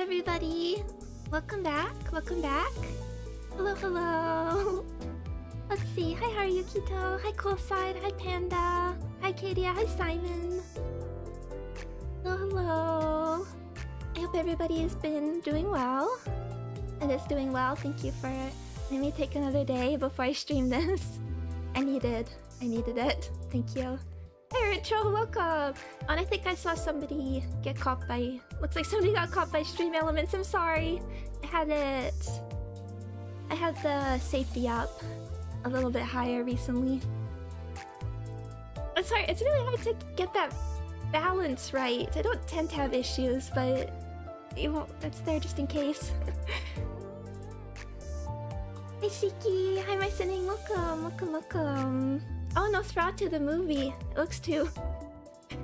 everybody. Welcome back. Welcome back. Hello, hello. Let's see. Hi, Haruyukito. Hi, Coolside. Hi, Panda. Hi, Kadia. Hi, Simon. Hello, hello. I hope everybody has been doing well. And is doing well. Thank you for letting me take another day before I stream this. I needed it. Thank you. Hey, Rachel, welcome! And I think I saw somebody get caught by... Looks like somebody got caught by stream elements. I'm sorry. I had the safety up a little bit higher recently. It's hard. It's really hard to get that balance right. I don't tend to have issues, but it's there just in case. Hey, Shiki. Hi, my sinning. Welcome, welcome, welcome. Oh, Nosferatu the movie. It looks too...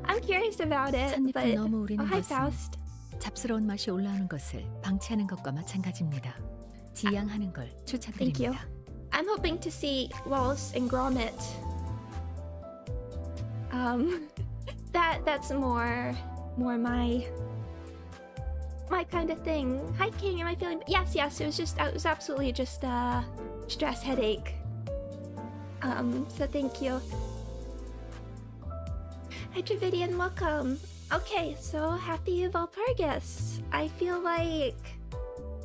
I'm curious about it, but... Oh, hi, Faust. 잡스러운 맛이 올라오는 것을 방치하는 것과 마찬가지입니다. 지양하는 걸 Thank you. 추천드립니다. I'm hoping to see Wallace and Gromit. That's more my kind of thing. Hi, King. Am I feeling? Yes. It was absolutely just a stress headache. So thank you. Hi, Dravidian. Welcome. Okay, so happy Walpurgis. I feel like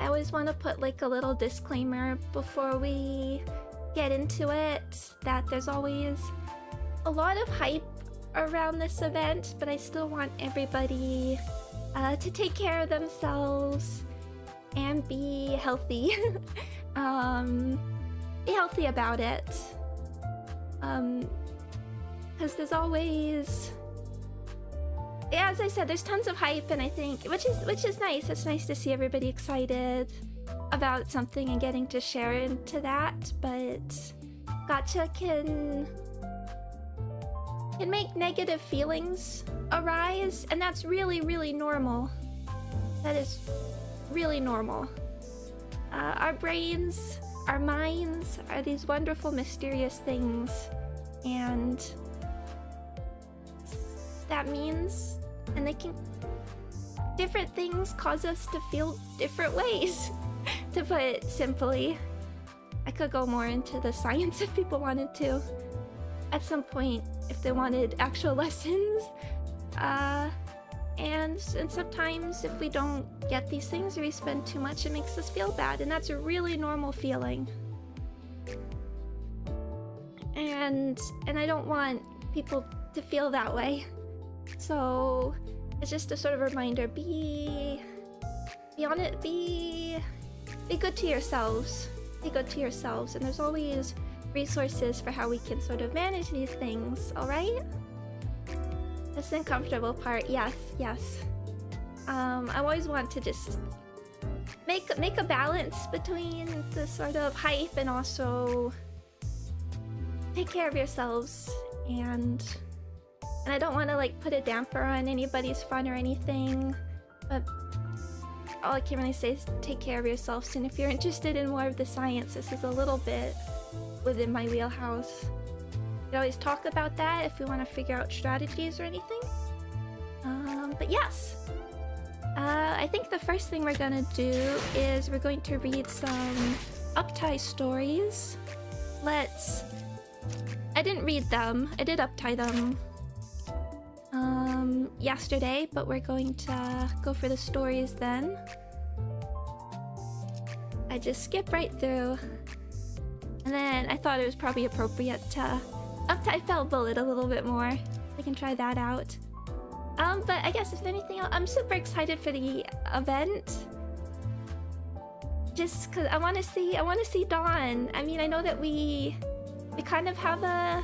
I always want to put like a little disclaimer before we get into it that there's always a lot of hype around this event, but I still want everybody to take care of themselves and be healthy. Be healthy about it. Because there's always... Yeah, as I said, there's tons of hype, and I think... Which is nice. It's nice to see everybody excited about something and getting to share into that, but... Gacha can make negative feelings arise, and that's really, really normal. That is really normal. Our brains, our minds are these wonderful, mysterious things, and that means, and they can, different things cause us to feel different ways, to put it simply. I could go more into the science if people wanted to at some point, if they wanted actual lessons. And sometimes if we don't get these things or we spend too much, it makes us feel bad, and that's a really normal feeling. And I don't want people to feel that way. So it's just a sort of reminder, be on it, be good to yourselves. Be good to yourselves, and there's always resources for how we can sort of manage these things, alright? That's the uncomfortable part, yes. I always want to just make a balance between the sort of hype and also take care of yourselves, and I don't want to like put a damper on anybody's fun or anything, but all I can really say is take care of yourselves, and if you're interested in more of the science, this is a little bit within my wheelhouse. We can always talk about that if we want to figure out strategies or anything. But yes, I think the first thing we're gonna do is we're going to read some uptie stories. I didn't read them. I did uptie them yesterday, but we're going to go for the stories then. I just skip right through, and then I thought it was probably appropriate to uptie Fell Bullet a little bit more. So I can try that out. But I guess if anything else, I'm super excited for the event. Just cause I want to see Dawn. I mean, I know that we kind of have a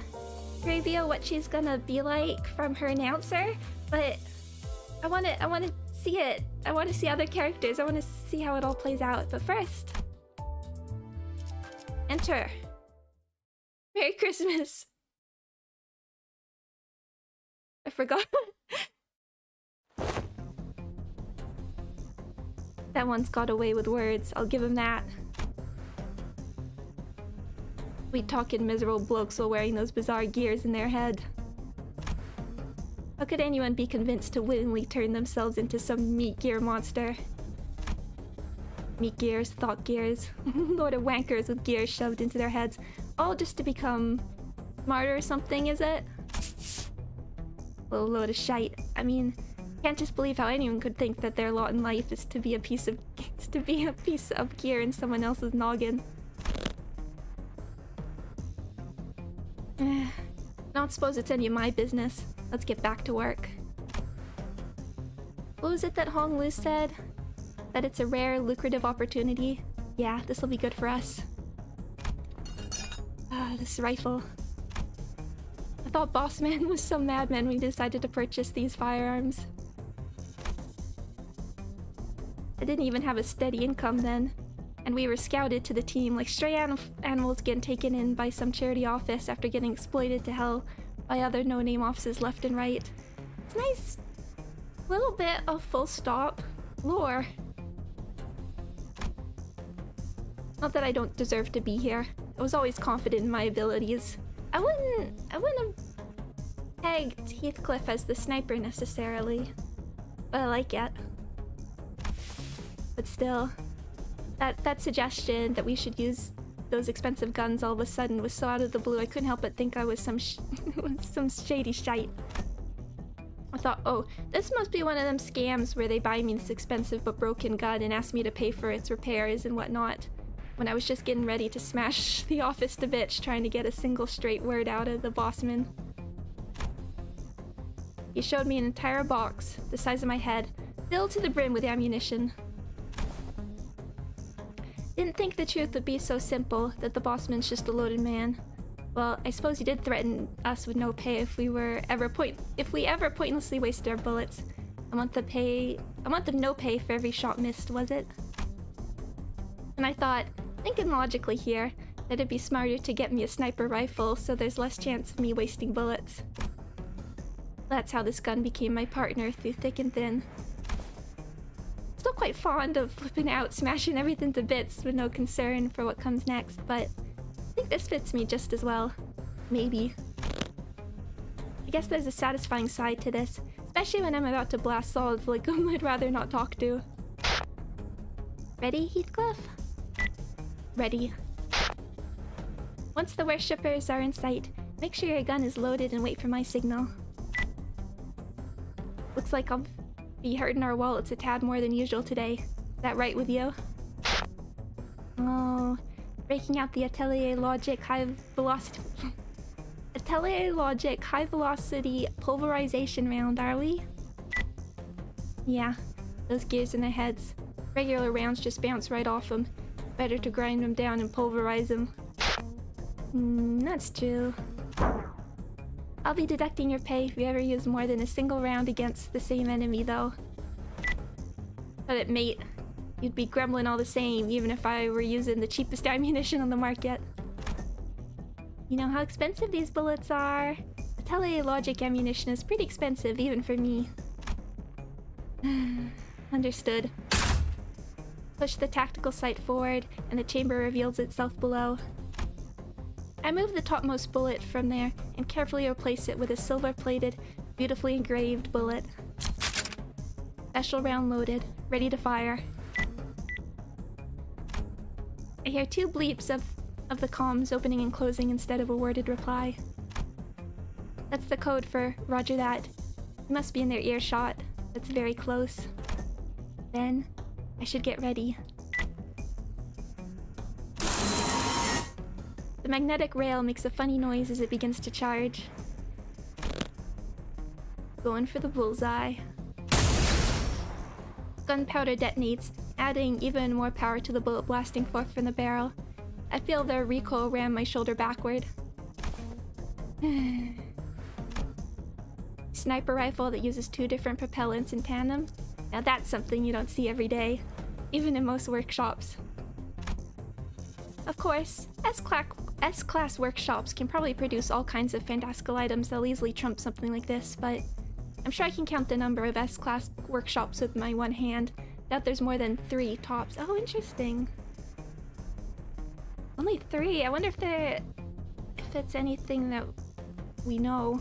preview of what she's gonna be like from her announcer, but I want to see it. I want to see other characters. I want to see how it all plays out. But first, enter. Merry Christmas. I forgot. That one's got away with words. I'll give him that. We talking miserable blokes while wearing those bizarre gears in their head. How could anyone be convinced to willingly turn themselves into some meat gear monster? meat gears, thought gears, load of wankers with gears shoved into their heads, all just to become smarter or something, is it? Little load of shite. I mean, can't just believe how anyone could think that their lot in life is to be a piece of gear in someone else's noggin. Don't suppose it's any of my business. Let's get back to work. What was it that Hong Lu said? That it's a rare, lucrative opportunity? Yeah, this'll be good for us. Ah, this rifle. I thought Bossman was some madman when he decided to purchase these firearms. I didn't even have a steady income then, and we were scouted to the team like stray animals getting taken in by some charity office after getting exploited to hell by other no-name offices left and right. It's nice little bit of full stop lore. Not that I don't deserve to be here. I was always confident in my abilities. I wouldn't have pegged Heathcliff as the sniper necessarily, but I like it. But still, that suggestion that we should use those expensive guns all of a sudden was so out of the blue. I couldn't help but think I was some shady shite. I thought, oh, this must be one of them scams where they buy me this expensive but broken gun and ask me to pay for its repairs and whatnot, when I was just getting ready to smash the office to bitch trying to get a single straight word out of the bossman. He showed me an entire box, the size of my head, filled to the brim with ammunition. Didn't think the truth would be so simple, that the bossman's just a loaded man. Well, I suppose he did threaten us with no pay if we ever pointlessly wasted our bullets. A month of no pay for every shot missed, was it? And I thought, thinking logically here, that it'd be smarter to get me a sniper rifle so there's less chance of me wasting bullets. That's how this gun became my partner through thick and thin. Still quite fond of flipping out, smashing everything to bits with no concern for what comes next, but I think this fits me just as well. Maybe. I guess there's a satisfying side to this, especially when I'm about to blast solids like whom I'd rather not talk to. Ready, Heathcliff? Ready. Once the worshippers are in sight, make sure your gun is loaded and wait for my signal. Looks like I'll be hurting our wallets a tad more than usual today. Is that right with you? Oh, breaking out the Atelier Logic high velocity pulverization round, are we? Yeah, those gears in their heads. Regular rounds just bounce right off them. Better to grind them down and pulverize them. That's true. I'll be deducting your pay if you ever use more than a single round against the same enemy, though. But it, mate, you'd be grumbling all the same, even if I were using the cheapest ammunition on the market. You know how expensive these bullets are? Atelier Logic ammunition is pretty expensive, even for me. Understood. Push the tactical sight forward, and the chamber reveals itself below. I move the topmost bullet from there and carefully replace it with a silver-plated, beautifully engraved bullet. Special round loaded, ready to fire. I hear two bleeps of the comms opening and closing instead of a worded reply. That's the code for Roger that. You must be in their earshot. That's very close. Then, I should get ready. The magnetic rail makes a funny noise as it begins to charge. Going for the bullseye. Gunpowder detonates, adding even more power to the bullet blasting forth from the barrel. I feel the recoil ram my shoulder backward. Sniper rifle that uses two different propellants in tandem. Now that's something you don't see every day, even in most workshops. Of course, S-class workshops can probably produce all kinds of fantastical items that'll easily trump something like this, but I'm sure I can count the number of S-class workshops with my one hand. Doubt there's more than 3 tops. Oh, interesting. Only 3. I wonder if it's anything that we know.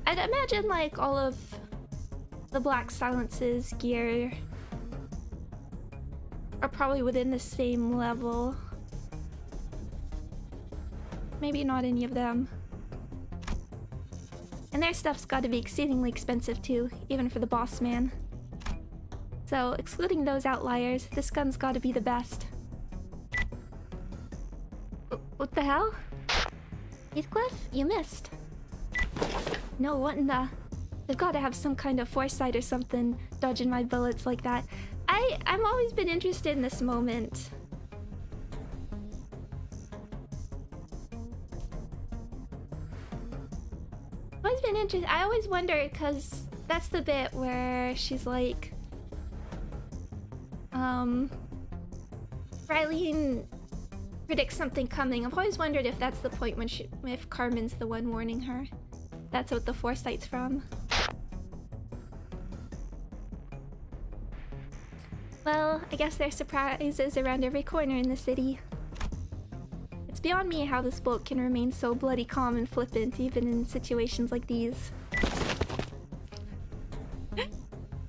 I'd imagine like all of the Black Silence's gear are probably within the same level. Maybe not any of them. And their stuff's gotta be exceedingly expensive too, even for the boss man. So, excluding those outliers, this gun's gotta be the best. What the hell? Heathcliff? You missed. No, what in the... They've gotta have some kind of foresight or something, dodging my bullets like that. I've always been interested in this moment. Always been interested. I always wonder, because that's the bit where she's like... Rylene predicts something coming. I've always wondered if that's the point when if Carmen's the one warning her. That's what the foresight's from. Well, I guess there's surprises around every corner in the city. It's beyond me how this boat can remain so bloody calm and flippant even in situations like these.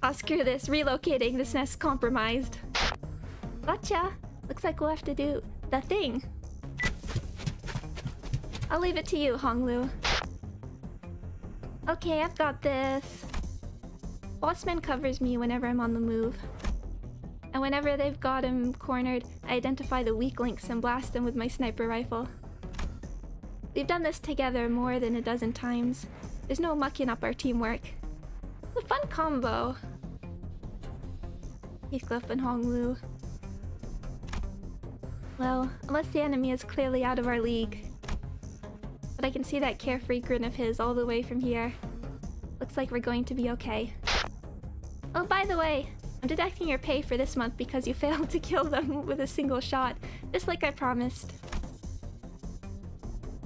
Oh, screw this. Relocating. This nest's compromised. Gotcha. Looks like we'll have to do the thing. I'll leave it to you, Honglu. Okay, I've got this. Bossman covers me whenever I'm on the move. And whenever they've got him cornered, I identify the weak links and blast them with my sniper rifle. We've done this together more than a dozen times. There's no mucking up our teamwork. It's a fun combo. Heathcliff and Honglu. Well, unless the enemy is clearly out of our league. But I can see that carefree grin of his all the way from here. Looks like we're going to be okay. Oh, by the way, I'm deducting your pay for this month because you failed to kill them with a single shot, just like I promised.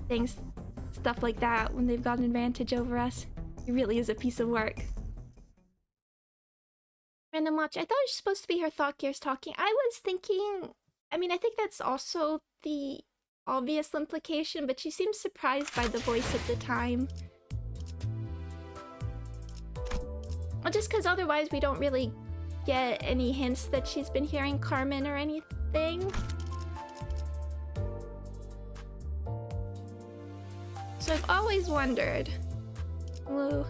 Things, stuff like that, when they've got an advantage over us. It really is a piece of work. Random watch. I thought it was supposed to be her thought gears talking. I was thinking... I mean, I think that's also the obvious implication, but she seems surprised by the voice at the time. Well, just because otherwise we don't really get any hints that she's been hearing Carmen or anything. So I've always wondered... Ooh.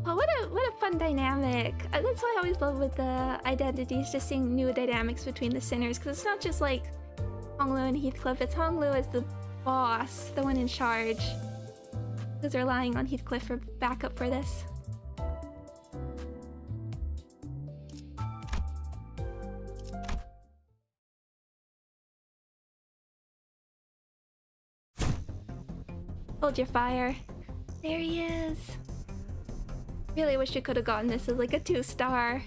Oh, what a fun dynamic. That's what I always love with the identities, just seeing new dynamics between the sinners, because it's not just like Honglu and Heathcliff, it's Honglu as the boss, the one in charge. Because they're relying on Heathcliff for backup for this. Hold your fire. There he is. Really wish you could have gotten this as like a 2-star.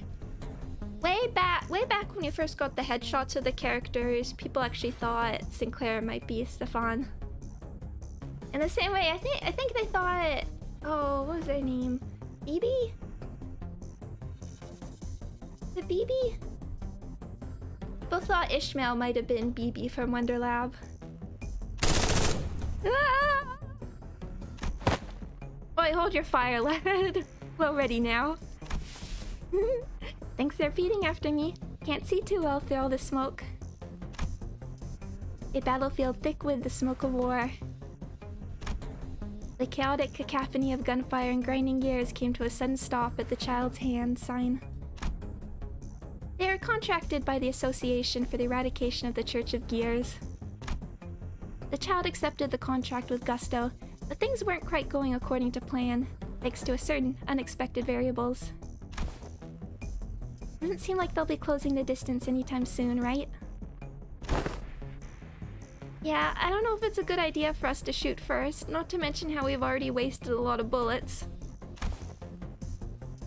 Way back when you first got the headshots of the characters, people actually thought Sinclair might be Stefan. In the same way, I think they thought, oh, what was their name? BB? The BB? Both thought Ishmael might have been BB from Wonder Lab. Ah! Boy, hold your fire, lad. Well, ready now. Thanks, they're feeding after me. Can't see too well through all the smoke. A battlefield thick with the smoke of war. The chaotic cacophony of gunfire and grinding gears came to a sudden stop at the child's hand sign. They are contracted by the Association for the Eradication of the Church of Gears. The child accepted the contract with gusto, but things weren't quite going according to plan, thanks to a certain unexpected variables. Doesn't seem like they'll be closing the distance anytime soon, right? Yeah, I don't know if it's a good idea for us to shoot first, not to mention how we've already wasted a lot of bullets.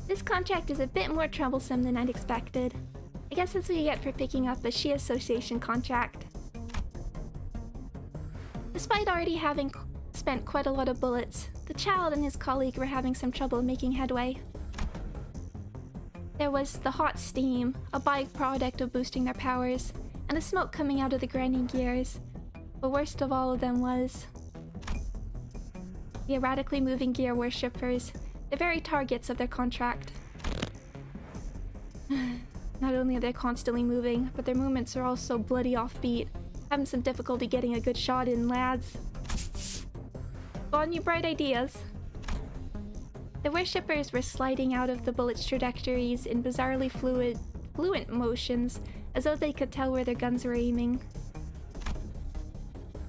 This contract is a bit more troublesome than I'd expected. I guess that's what you get for picking up a Shi Association contract. Despite already having spent quite a lot of bullets, the child and his colleague were having some trouble making headway. There was the hot steam, a byproduct of boosting their powers, and the smoke coming out of the grinding gears. But worst of all of them was the erratically moving gear worshippers, the very targets of their contract. Not only are they constantly moving, but their movements are also bloody offbeat. Having some difficulty getting a good shot in, lads. Got any bright ideas? The worshippers were sliding out of the bullet's trajectories in bizarrely fluent motions, as though they could tell where their guns were aiming.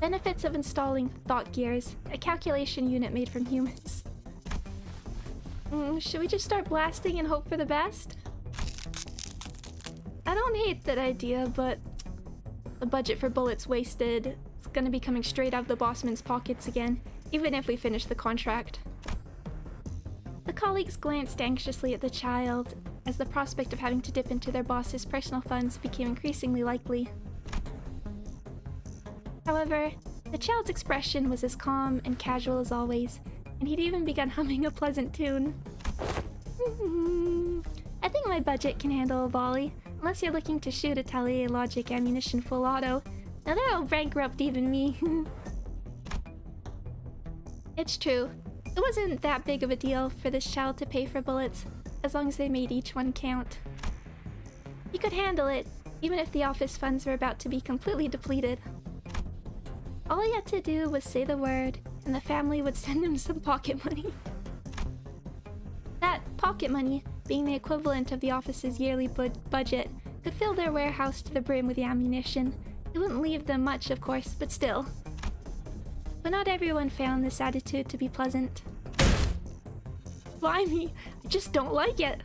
Benefits of installing thought gears, a calculation unit made from humans. Should we just start blasting and hope for the best? I don't hate that idea, but the budget for bullets wasted. It's gonna be coming straight out of the bossman's pockets again, even if we finish the contract. The colleagues glanced anxiously at the child, as the prospect of having to dip into their boss's personal funds became increasingly likely. However, the child's expression was as calm and casual as always, and he'd even begun humming a pleasant tune. I think my budget can handle a volley, unless you're looking to shoot a telelogic ammunition full auto. Now that'll bankrupt even me. It's true. It wasn't that big of a deal for this child to pay for bullets, as long as they made each one count. He could handle it, even if the office funds were about to be completely depleted. All he had to do was say the word, and the family would send him some pocket money. That pocket money, being the equivalent of the office's yearly budget, could fill their warehouse to the brim with ammunition. It wouldn't leave them much, of course, but still. But not everyone found this attitude to be pleasant. Blimey, I just don't like it.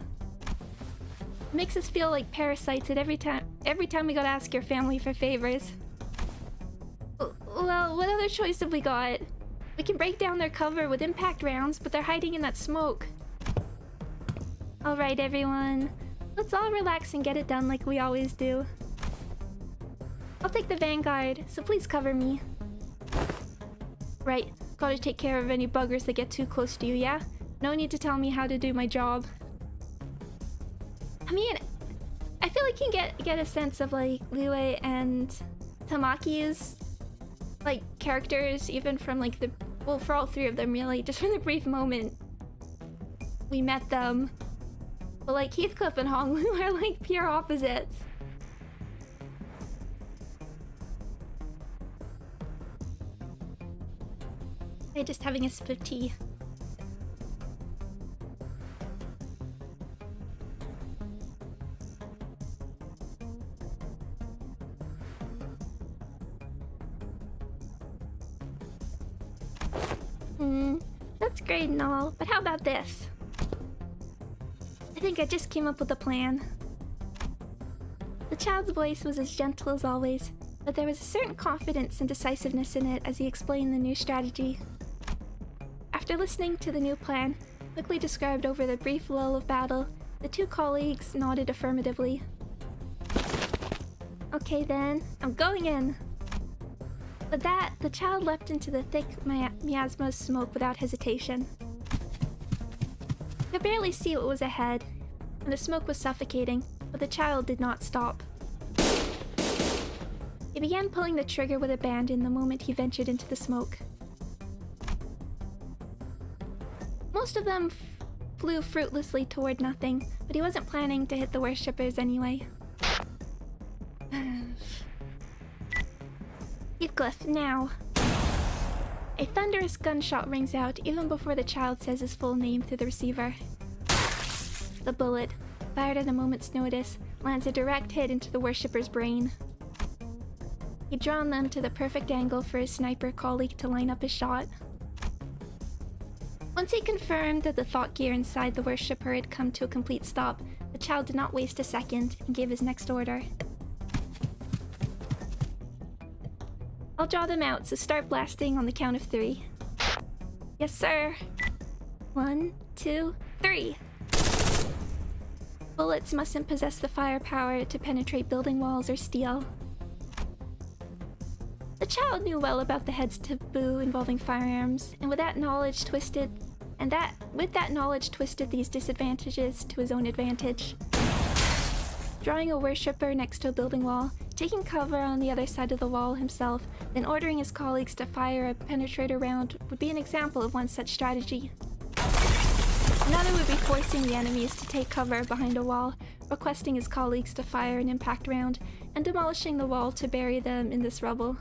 It makes us feel like parasites at every time we gotta ask your family for favors. Well, what other choice have we got? We can break down their cover with impact rounds, but they're hiding in that smoke. Alright everyone, let's all relax and get it done like we always do. I'll take the vanguard, so please cover me. Right, gotta take care of any buggers that get too close to you, yeah? No need to tell me how to do my job. I mean, I feel like you can get a sense of like Liu and Tamaki's like characters, even from like well, for all three of them really, just from the brief moment we met them. But like Heathcliff and Honglu are like pure opposites. They're just having a sip of tea. That's great and all, but how about this? I think I just came up with a plan. The child's voice was as gentle as always, but there was a certain confidence and decisiveness in it as he explained the new strategy. After listening to the new plan, quickly described over the brief lull of battle, the two colleagues nodded affirmatively. Okay then, I'm going in! With that, the child leapt into the thick miasma of smoke without hesitation. He could barely see what was ahead, and the smoke was suffocating, but the child did not stop. He began pulling the trigger with abandon the moment he ventured into the smoke. Most of them flew fruitlessly toward nothing, but he wasn't planning to hit the worshippers anyway. Heathcliff, now! A thunderous gunshot rings out even before the child says his full name through the receiver. The bullet, fired at a moment's notice, lands a direct hit into the worshipper's brain. He'd drawn them to the perfect angle for his sniper colleague to line up his shot. Once he confirmed that the thought gear inside the worshipper had come to a complete stop, the child did not waste a second and gave his next order. I'll draw them out, so start blasting on the count of 3. Yes, sir. 1, 2, 3. Bullets mustn't possess the firepower to penetrate building walls or steel. The child knew well about the head's taboo involving firearms, and with that knowledge twisted these disadvantages to his own advantage. Drawing a worshipper next to a building wall, taking cover on the other side of the wall himself, then ordering his colleagues to fire a penetrator round would be an example of one such strategy. Another would be forcing the enemies to take cover behind a wall, requesting his colleagues to fire an impact round, and demolishing the wall to bury them in this rubble.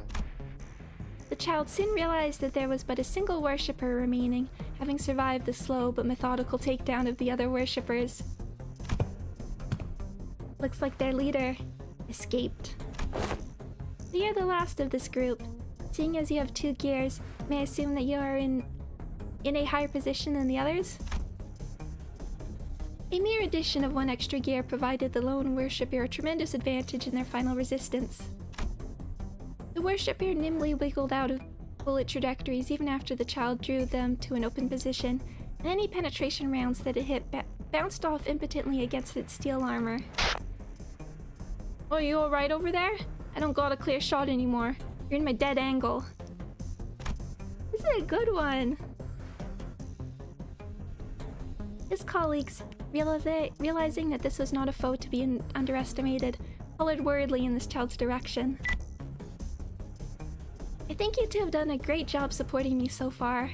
The child soon realized that there was but a single worshipper remaining, having survived the slow but methodical takedown of the other worshippers. Looks like their leader escaped. So you're the last of this group. Seeing as you have 2 gears, may I assume that you are in a higher position than the others? A mere addition of 1 extra gear provided the lone worshipper a tremendous advantage in their final resistance. The worshipper nimbly wiggled out of bullet trajectories even after the child drew them to an open position, and any penetration rounds that it hit bounced off impotently against its steel armor. Oh, you alright over there? I don't got a clear shot anymore. You're in my dead angle. This is a good one. His colleagues, realizing that this was not a foe to be underestimated, colored worriedly in this child's direction. I think you two have done a great job supporting me so far,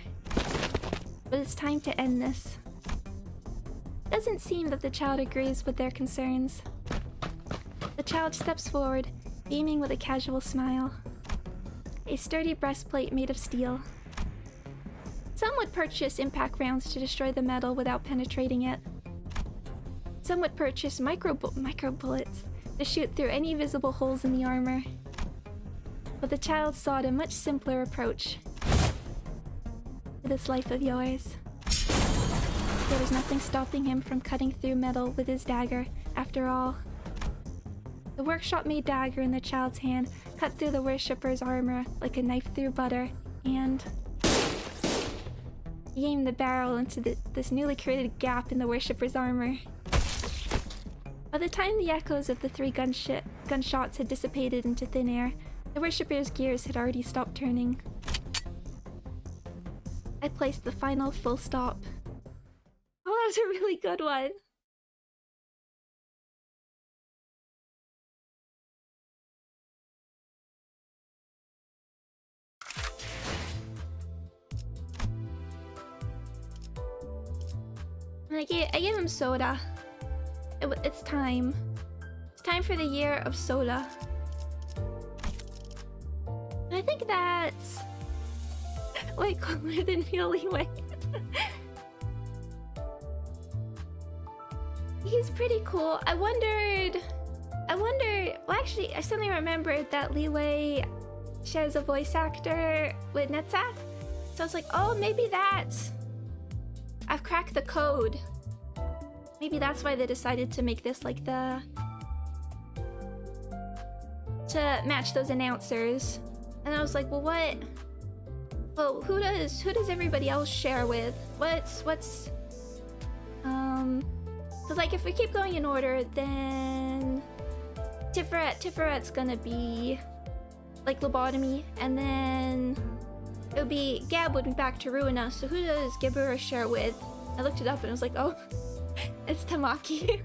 but it's time to end this. Doesn't seem that the child agrees with their concerns. The child steps forward, beaming with a casual smile. A sturdy breastplate made of steel. Some would purchase impact rounds to destroy the metal without penetrating it. Some would purchase micro bullets to shoot through any visible holes in the armor. But the child sought a much simpler approach to this life of yours. There was nothing stopping him from cutting through metal with his dagger, after all. The workshop-made dagger in the child's hand cut through the worshipper's armor like a knife through butter, and he aimed the barrel into this newly created gap in the worshipper's armor. By the time the echoes of the 3 gunshots had dissipated into thin air, the worshipper's gears had already stopped turning. I placed the final full stop. Oh, that was a really good one. I gave him soda. It's time. It's time for the year of soda. And I think that's way cooler than the alleyway. He's pretty cool. I wonder. Well, actually, I suddenly remembered that Leeway shares a voice actor with Netzach. So I was like, oh, maybe that's. I've cracked the code. Maybe that's why they decided to make this like to match those announcers. And I was like, well, what? Well, who does everybody else share with? What's because like if we keep going in order, then Tiferet gonna be like lobotomy, and then it would be Gab would be back to Ruina. So who does Gebura share with? I looked it up and I was like, oh, it's Tamaki.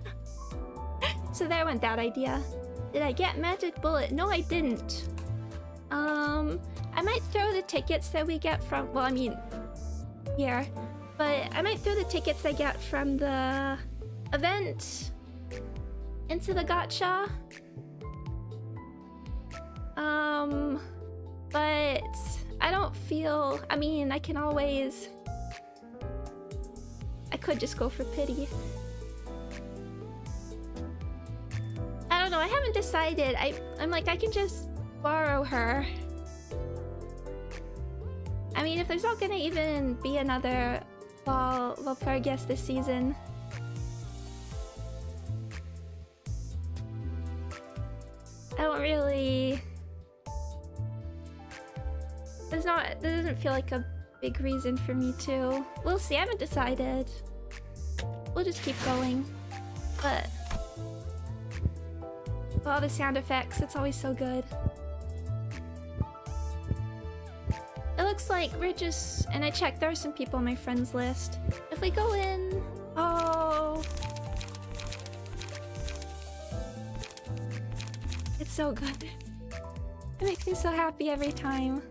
So there went that idea. Did I get Magic Bullet? No, I didn't. I might throw the tickets that we get from, well, I mean, here, but I might throw the tickets I get from the event into the gacha. But I don't feel, I mean, I could just go for pity. I don't know, I haven't decided. I'm like, I can just borrow her. I mean, if there's not gonna even be another Walpurgis this season, I don't really. There doesn't feel like a big reason for me to. We'll see. I haven't decided. We'll just keep going. But all the sound effects, it's always so good. It looks like we're just, and I checked, there are some people on my friends list. If we go in, oh, it's so good. It makes me so happy every time.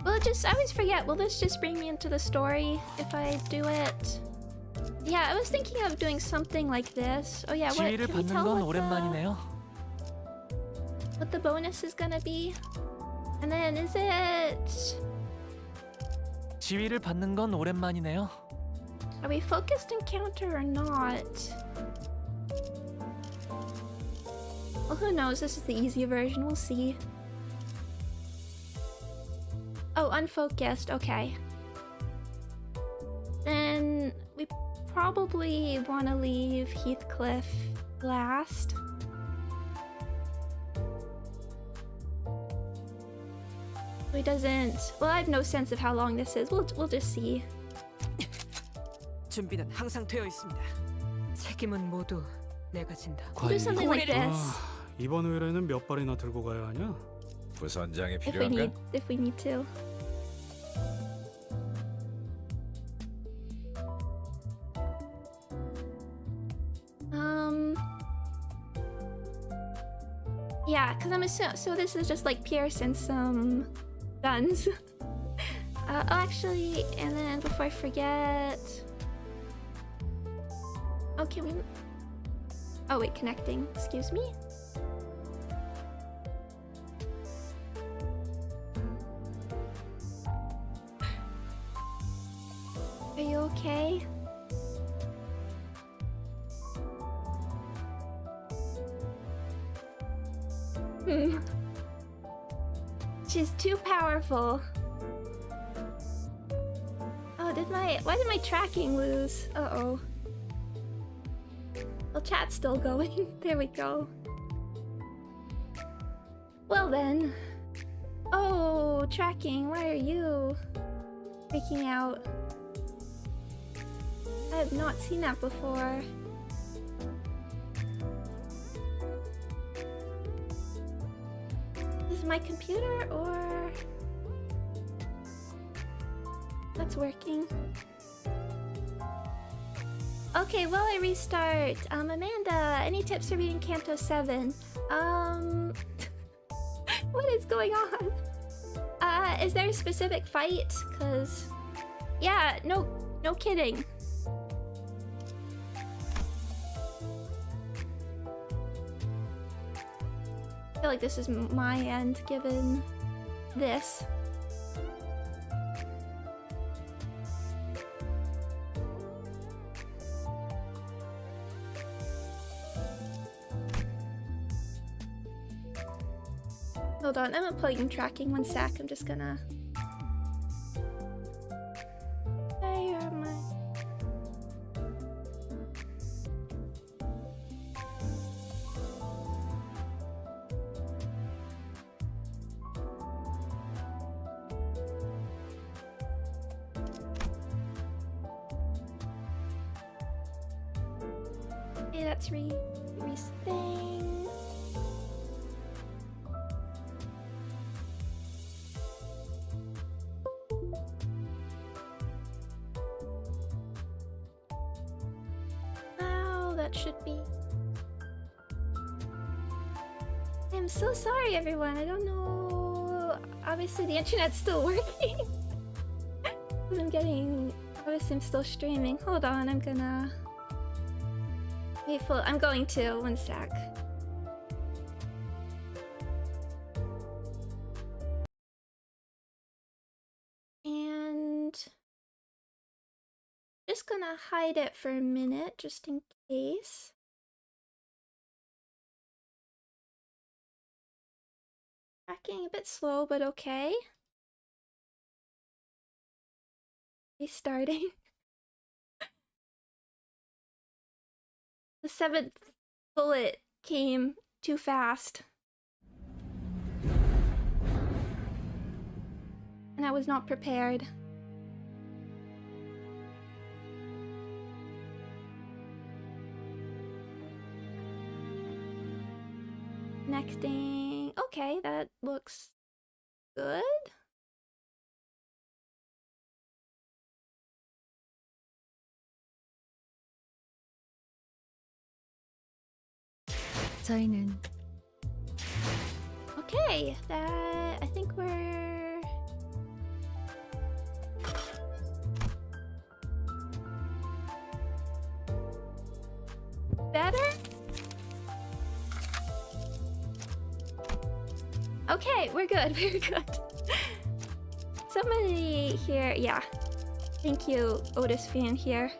Will it just, I always forget, will this just bring me into the story if I do it? Yeah, I was thinking of doing something like this. Oh yeah, what, 지위를 can we 받는 tell 건 what the bonus is gonna be? And then is it... 지위를 받는 건 오랜만이네요. Are we focused encounter or not? Well, who knows? This is the easy version. We'll see. Oh, unfocused. Okay. Then we probably want to leave Heathcliff last. He doesn't. Well, I have no sense of how long this is. We'll just see. 준비는 항상 되어 있습니다. 책임은 모두 내가 진다. We'll do something like this 이번 의뢰는 몇 발이나 들고 가야 하냐? 부선장이 if 필요한가? we need to. Yeah, because I'm assuming so. This is just like Pierce and some guns. Oh, actually, and then before I forget, oh, can we? Oh wait, connecting. Excuse me. Are you okay? She's too powerful. Oh, why did my tracking lose? Uh-oh. Well, chat's still going. There we go. Well then. Oh, tracking, why are you freaking out? I have not seen that before. Is it my computer or... That's working. Okay, well I restart. Amanda, any tips for reading Canto 7? What is going on? Is there a specific fight? Cause... Yeah, no kidding. I feel like this is my end, given this. Hold on, I'm unplugging tracking. One sec, I'm just gonna... Where am I? Okay, that's Reese thing. Wow, that should be... I'm so sorry, everyone. I don't know. Obviously, the internet's still working. 'Cause I'm getting... Obviously, I'm still streaming. Hold on, I'm gonna... I'm going to. One sec. And... Just gonna hide it for a minute, just in case. Tracking a bit slow, but okay. Restarting. The 7th bullet came too fast. And I was not prepared. Connecting. Okay, that looks good. 저희는 Okay, that I think we're Okay, we're good. We're good. Somebody here, yeah. Thank you, Otis fan here.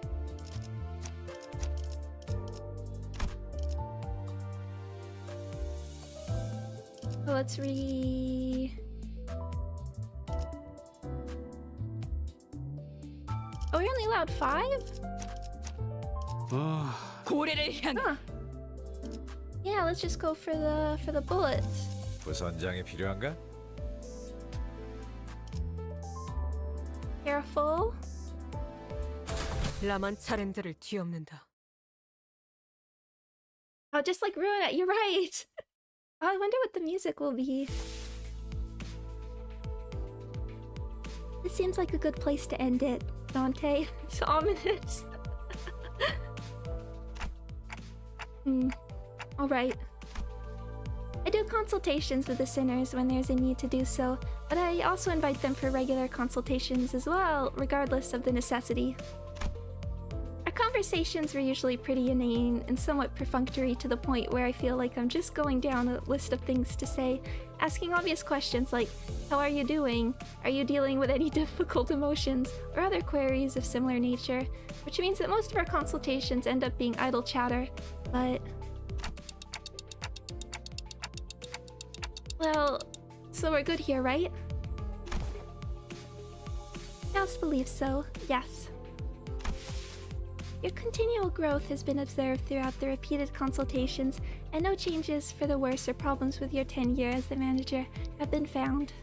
So let's Oh, we're only allowed 5? 아, 고래를 향해 Huh. Yeah, let's just go for the bullets. 부선장이 필요한가? Careful. 라만 차렌들을 뒤엎는다. Oh, just like ruin it. You're right. Oh, I wonder what the music will be. This seems like a good place to end it, Dante. It's ominous. Alright. I do consultations with the sinners when there's a need to do so, but I also invite them for regular consultations as well, regardless of the necessity. Our conversations were usually pretty inane and somewhat perfunctory to the point where I feel like I'm just going down a list of things to say, asking obvious questions like, how are you doing? Are you dealing with any difficult emotions? Or other queries of similar nature, which means that most of our consultations end up being idle chatter, but... Well, so we're good here, right? Faust believes so, yes. Your continual growth has been observed throughout the repeated consultations, and no changes for the worse or problems with your tenure as the manager have been found.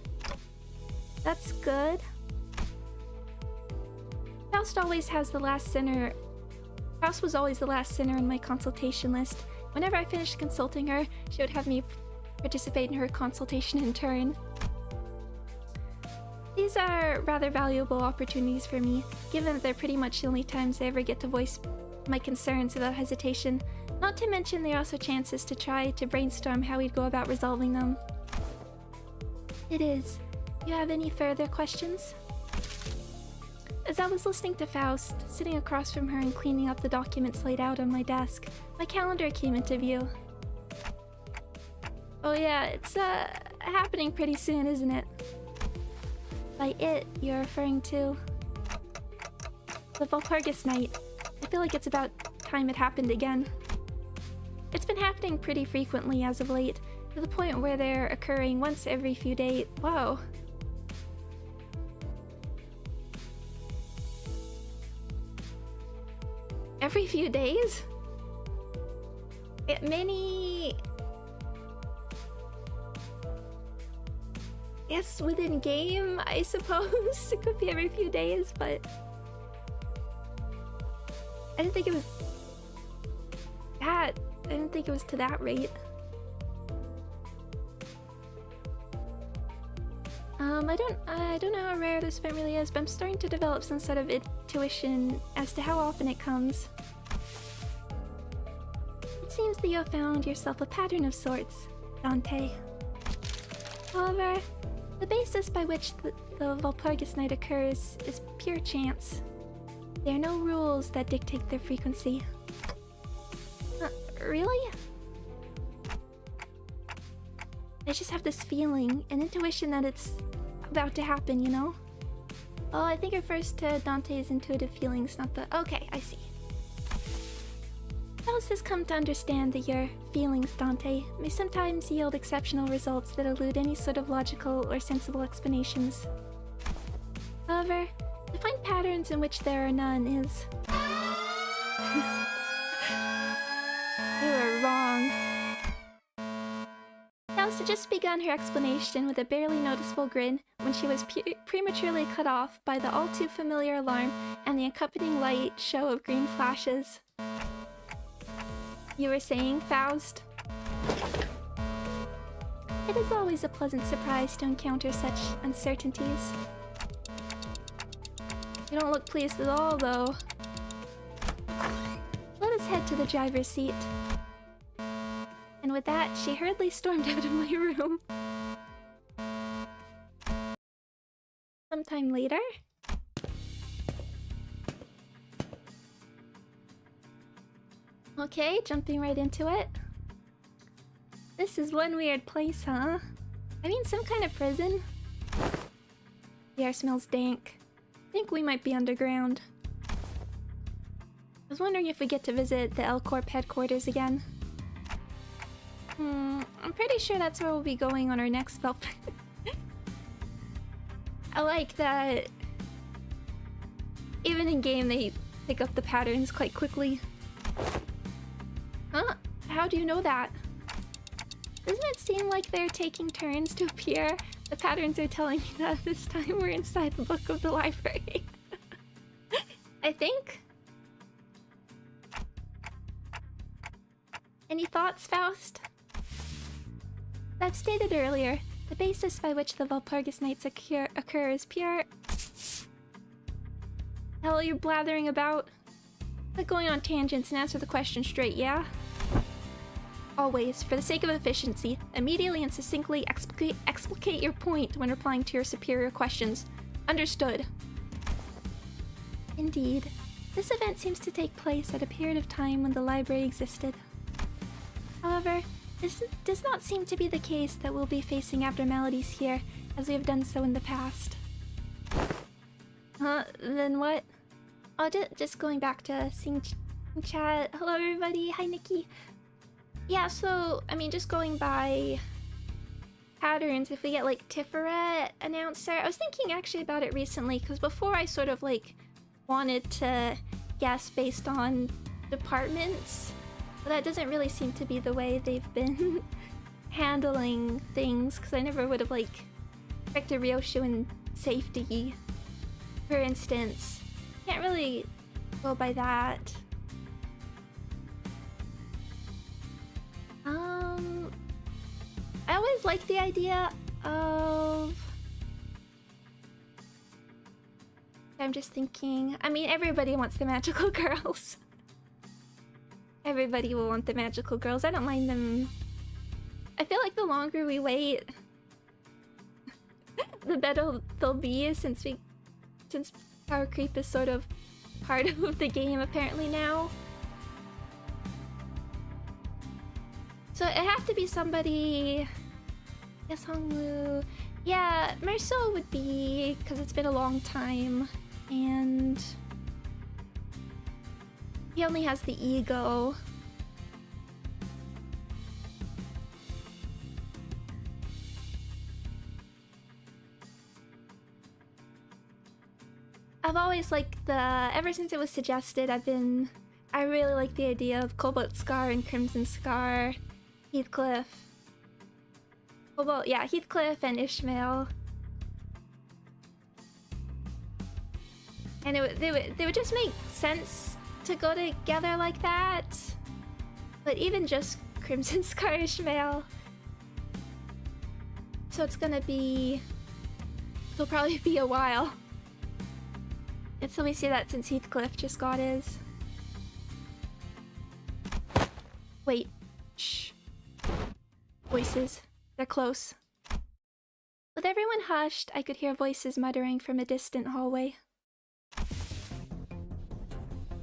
That's good. Faust always has the last sinner. Faust was always the last sinner in my consultation list. Whenever I finished consulting her, she would have me participate in her consultation in turn. These are rather valuable opportunities for me, given that they're pretty much the only times I ever get to voice my concerns without hesitation. Not to mention they're also chances to try to brainstorm how we'd go about resolving them. It is. You have any further questions? As I was listening to Faust, sitting across from her and cleaning up the documents laid out on my desk, my calendar came into view. Oh yeah, it's happening pretty soon, isn't it? By it, you're referring to the Walpurgis night. I feel like it's about time it happened again. It's been happening pretty frequently as of late, to the point where they're occurring once every few days. Whoa. Every few days? Yes, within game, I suppose. It could be every few days, but I didn't think it was that. I didn't think it was to that rate. I don't know how rare this event really is, but I'm starting to develop some sort of intuition as to how often it comes. It seems that you have found yourself a pattern of sorts, Dante. However, the basis by which the Walpurgis night occurs is pure chance. There are no rules that dictate their frequency. Really? I just have this feeling, an intuition that it's about to happen, you know? Oh, I think it refers to Dante's intuitive feelings, not the... Okay, I see. Faust has come to understand that your feelings, Dante, may sometimes yield exceptional results that elude any sort of logical or sensible explanations. However, to find patterns in which there are none is... You were wrong. Faust had just begun her explanation with a barely noticeable grin when she was prematurely cut off by the all-too-familiar alarm and the accompanying light show of green flashes. You were saying, Faust? It is always a pleasant surprise to encounter such uncertainties. You don't look pleased at all, though. Let us head to the driver's seat. And with that, she hurriedly stormed out of my room. Sometime later? Okay, jumping right into it. This is one weird place, huh? I mean, some kind of prison. The air smells dank. I think we might be underground. I was wondering if we get to visit the L Corp headquarters again. I'm pretty sure that's where we'll be going on our next Velp. I like that even in game they pick up the patterns quite quickly. Huh? How do you know that? Doesn't it seem like they're taking turns to appear? The patterns are telling me that this time we're inside the book of the library. I think. Any thoughts, Faust? As I've stated earlier, the basis by which the Walpurgis nights occur is pure... Hell, you're blathering about. Quit going on tangents and answer the question straight, yeah? Always, for the sake of efficiency, immediately and succinctly explicate your point when replying to your superior questions. Understood. Indeed, this event seems to take place at a period of time when the library existed. However, this does not seem to be the case that we'll be facing abnormalities here, as we have done so in the past. Then what? Oh, just going back to seeing chat. Hello everybody, hi Nikki. Yeah, so, I mean, just going by patterns, if we get like Tiferet announcer. I was thinking actually about it recently, because before I sort of like wanted to guess based on departments. But that doesn't really seem to be the way they've been handling things, because I never would have, like, picked a Ryoshu in safety, for instance. Can't really go by that. I always like the idea of... I'm just thinking... I mean, everybody wants the magical girls. Everybody will want the magical girls. I don't mind them. I feel like the longer we wait, the better they'll be, since power creep is sort of part of the game apparently now. So it have to be somebody. Yes, Hongwoo. Yeah, Marceau would be, because it's been a long time, and he only has the ego. I've always liked ever since it was suggested, I really like the idea of Cobalt Scar and Crimson Scar, Heathcliff. Heathcliff and Ishmael. And they would just make sense to go together like that. But even just Crimson Scar Ishmael. So it'll probably be a while until we see that, since Heathcliff just got his. Wait. Shh. Voices. They're close. With everyone hushed, I could hear voices muttering from a distant hallway.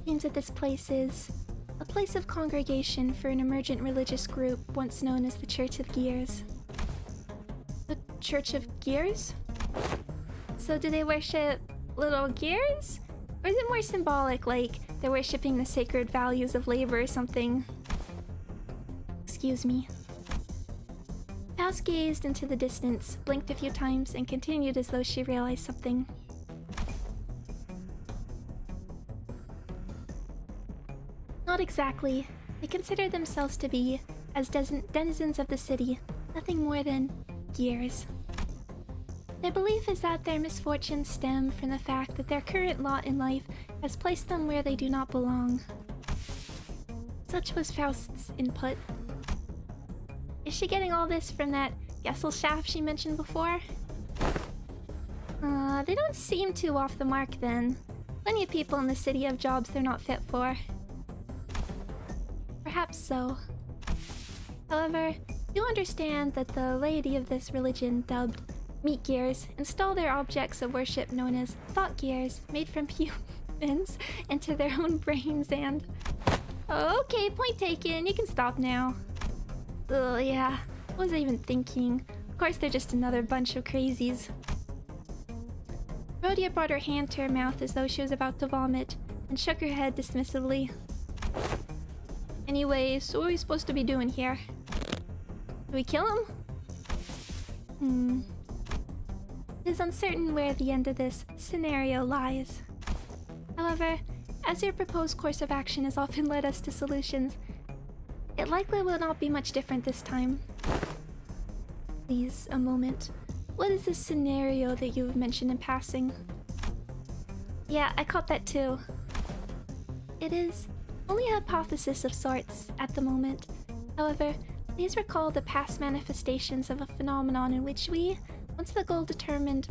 Seems that this place is a place of congregation for an emergent religious group once known as the Church of Gears. The Church of Gears? So do they worship little gears? Or is it more symbolic, like they're worshipping the sacred values of labor or something? Excuse me. Faust gazed into the distance, blinked a few times, and continued as though she realized something. Not exactly. They consider themselves to be, as denizens of the city, nothing more than gears. Their belief is that their misfortunes stem from the fact that their current lot in life has placed them where they do not belong. Such was Faust's input. Is she getting all this from that Gesellschaft she mentioned before? They don't seem too off the mark then. Plenty of people in the city have jobs they're not fit for. Perhaps so. However, you understand that the laity of this religion, dubbed meat gears, install their objects of worship known as thought gears, made from humans, into their own brains and... Okay, point taken. You can stop now. Ugh, yeah. What was I even thinking? Of course, they're just another bunch of crazies. Rhodia brought her hand to her mouth as though she was about to vomit, and shook her head dismissively. Anyway, so what are we supposed to be doing here? Do we kill him? It is uncertain where the end of this scenario lies. However, as your proposed course of action has often led us to solutions, it likely will not be much different this time. Please, a moment. What is this scenario that you've mentioned in passing? Yeah, I caught that too. It is only a hypothesis of sorts at the moment. However, please recall the past manifestations of a phenomenon in which we, once the goal determined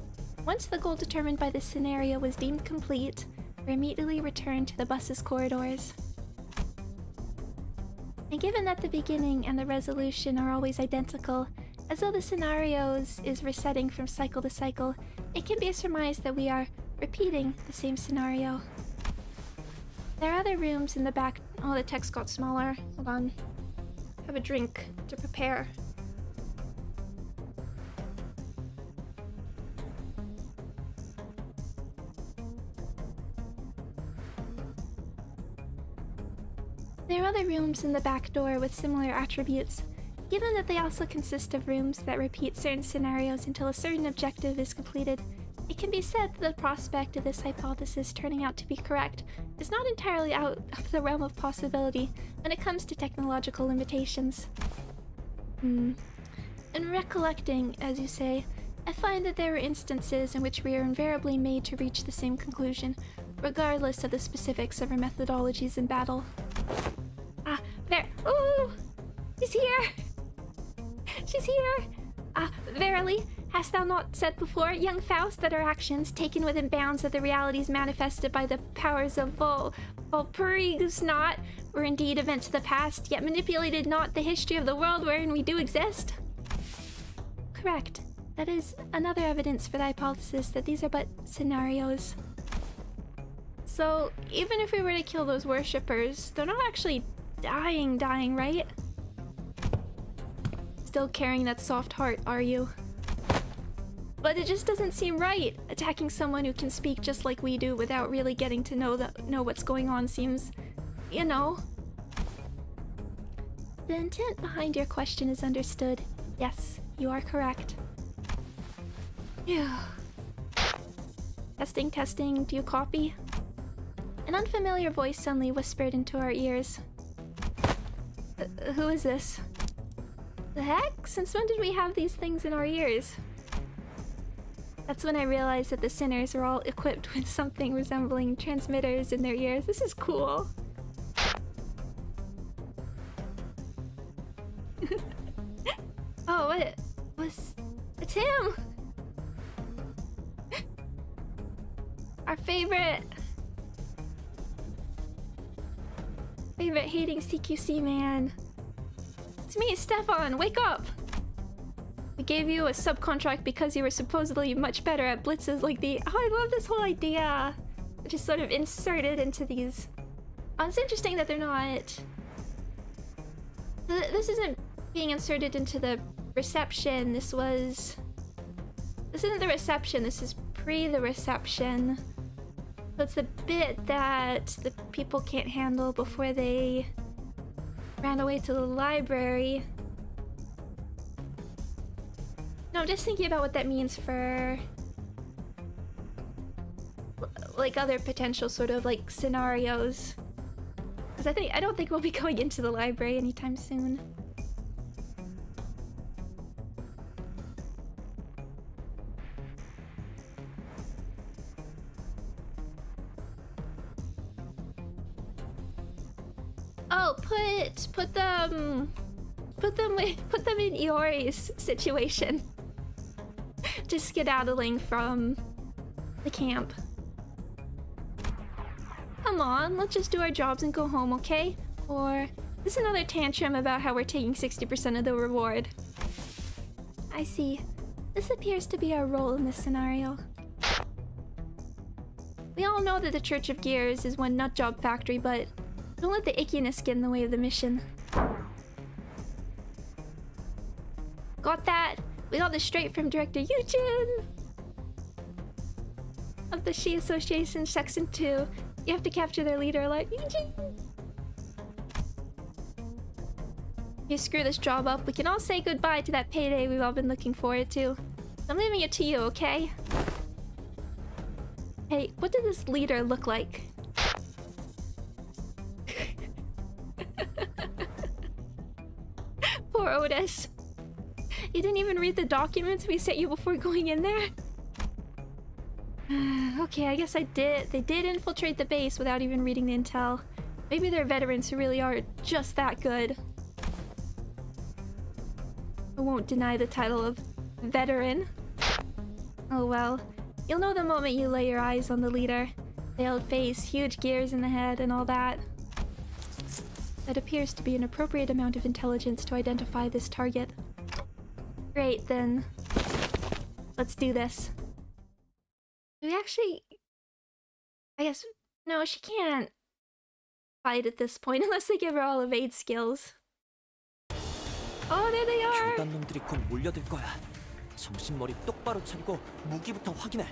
by this scenario was deemed complete, were immediately returned to the bus's corridors. And given that the beginning and the resolution are always identical, as though the scenarios is resetting from cycle to cycle, it can be surmised that we are repeating the same scenario. There are other rooms in the back. Oh, the text got smaller. Hold on. Have a drink to prepare. There are other rooms in the back door with similar attributes. Given that they also consist of rooms that repeat certain scenarios until a certain objective is completed, it can be said that the prospect of this hypothesis turning out to be correct is not entirely out of the realm of possibility when it comes to technological limitations. In recollecting, as you say, I find that there are instances in which we are invariably made to reach the same conclusion, regardless of the specifics of our methodologies in battle. Ah, there! Ooh! She's here! She's here! Verily, hast thou not said before, young Faust, that our actions, taken within bounds of the realities manifested by the powers of Walpurgis not, were indeed events of the past, yet manipulated not the history of the world wherein we do exist? Correct. That is another evidence for the hypothesis that these are but scenarios. So, even if we were to kill those worshippers, they're not actually dying, right? Still carrying that soft heart, are you? But it just doesn't seem right. Attacking someone who can speak just like we do without really getting to know what's going on seems, you know. The intent behind your question is understood. Yes, you are correct. Yeah. Testing, do you copy? An unfamiliar voice suddenly whispered into our ears. Who is this? The heck? Since when did we have these things in our ears? That's when I realized that the sinners are all equipped with something resembling transmitters in their ears. This is cool. Oh, it's him! Our favorite hating CQC man. It's me, Stefan, wake up! We gave you a subcontract because you were supposedly much better at blitzes like the— Oh, I love this whole idea! Which is sort of inserted into these. Oh, it's interesting that they're not— This isn't being inserted into the reception, this isn't the reception, this is pre the reception. So it's the bit that the people can't handle before they ran away to the library. No, I'm just thinking about what that means for like other potential sort of like scenarios. Because I don't think we'll be going into the library anytime soon. Oh, put them in Iori's situation. Just skedaddling from the camp. Come on, let's just do our jobs and go home, okay? Or this is another tantrum about how we're taking 60% of the reward. I see. This appears to be our role in this scenario. We all know that the Church of Gears is one nutjob factory, but don't let the ickiness get in the way of the mission. Got that? We got this straight from director Yujin of the She Association Section 2. You have to capture their leader alive. Yujin! You screw this job up, we can all say goodbye to that payday we've all been looking forward to. I'm leaving it to you, okay? Hey, what did this leader look like? Poor Otis. You didn't even read the documents we sent you before going in there? Okay, I guess I did. They did infiltrate the base without even reading the intel. Maybe they're veterans who really are just that good. I won't deny the title of veteran. Oh well. You'll know the moment you lay your eyes on the leader. Veiled face, huge gears in the head, and all that. That appears to be an appropriate amount of intelligence to identify this target. Great, then. Let's do this. Do we actually... I guess... No, she can't fight at this point unless they give her all evade skills. Oh, there they are! 교단 놈들이 곧 몰려들 거야. 정신머리 똑바로 차리고 무기부터 확인해.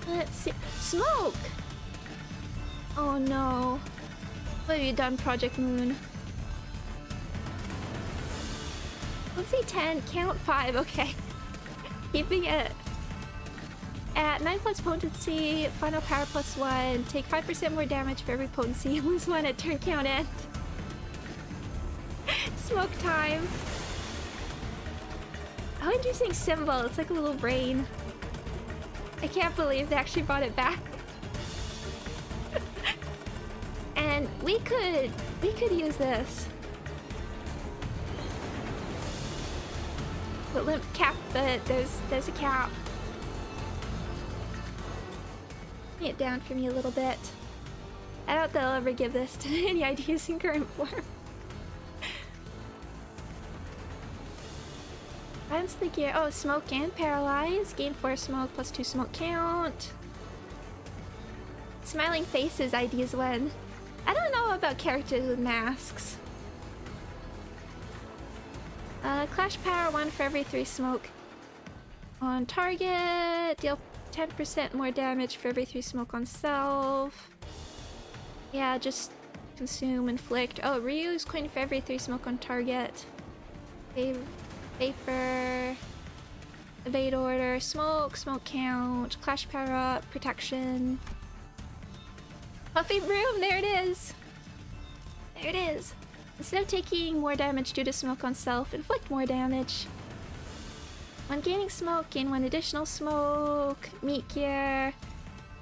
Let's see. Smoke! Oh no. What have you done, Project Moon? Let's see, 10, count 5, okay. Keeping it at 9 plus potency, final power plus 1, take 5% more damage for every potency, lose 1 at turn count end. Smoke time. How interesting symbol, it's like a little brain. I can't believe they actually brought it back. And we could use this. But limp cap, but there's a cap. Bring it down for me a little bit. I doubt they'll ever give this to any ideas in current form. Balance the gear. Oh, smoke and paralyze. Gain 4 smoke plus 2 smoke count. Smiling faces IDs when. I don't know about characters with masks. Clash power 1 for every 3 smoke. On target, deal 10% more damage for every 3 smoke on self. Yeah, just consume, inflict. Oh, reuse coin for every 3 smoke on target. Vapor. Evade order. Smoke, smoke count. Clash power up, protection. Puffy broom, there it is! There it is! Instead of taking more damage due to smoke on self, inflict more damage. When gaining smoke, gain 1 additional smoke. Meat gear.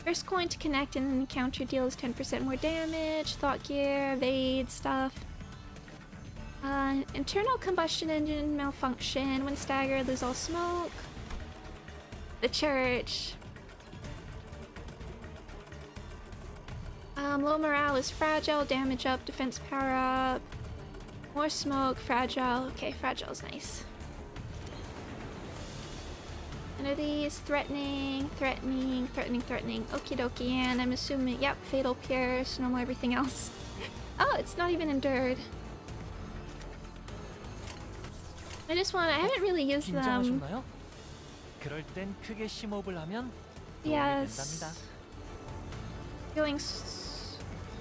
First coin to connect and an encounter deals 10% more damage. Thought gear, evade stuff. Internal combustion engine malfunction. When staggered, lose all smoke. The church. Low morale is fragile, damage up, defense power up. More smoke, fragile. Okay, fragile is nice. And are these threatening, threatening, threatening, threatening? Okie dokie, and I'm assuming, yep, fatal pierce, normal everything else. Oh, it's not even endured. I haven't really used them. 긴장하셨나요? 그럴 땐 크게 심호흡을 하면 도움이 된답니다. Yes. Going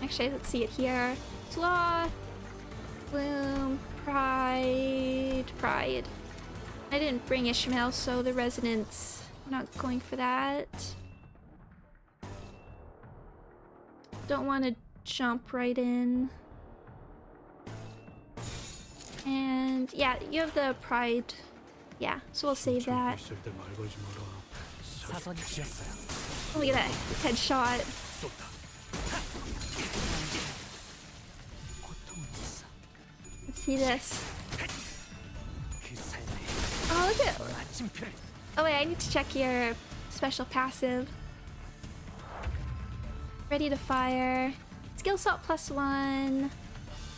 actually, let's see it here. Sloth, Bloom, Pride. I didn't bring Ishmael, so the Resonance. I'm not going for that. Don't want to jump right in. And yeah, you have the Pride. Yeah, so we'll save that. 있을 때 말 걸지 마라. 사선이 지었어요. Look at that headshot. Let's see this. Oh, look at. Oh wait, I need to check your special passive. Ready to fire. Skill salt plus 1.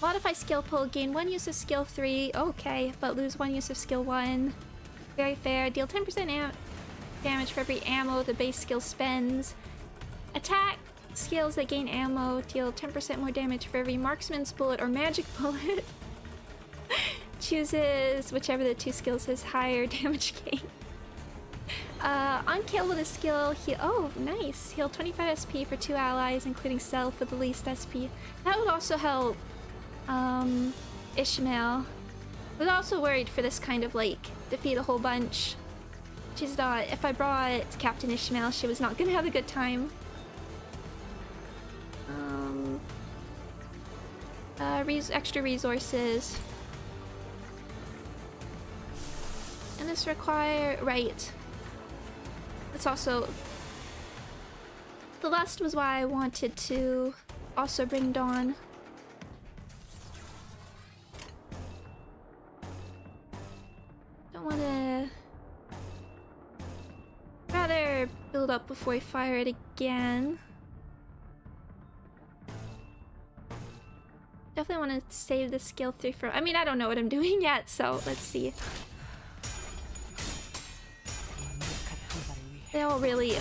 Modify skill pull. Gain 1 use of skill 3. Okay, but lose 1 use of skill 1. Very fair. Deal 10% damage for every ammo the base skill spends. Attack skills that gain ammo deal 10% more damage for every marksman's bullet or magic bullet. Chooses whichever of the two skills has higher damage gain. On kill with a skill, oh nice, heal 25 SP for 2 allies, including self with the least SP. That would also help Ishmael. I was also worried for this kind of like defeat a whole bunch. She's not. If I brought Captain Ishmael, she was not gonna have a good time. Extra resources. And this right. It's also... The lust was why I wanted to also bring Dawn. Don't want to... Rather build up before I fire it again. Definitely want to save the skill 3 for... I mean, I don't know what I'm doing yet, so let's see. They all really...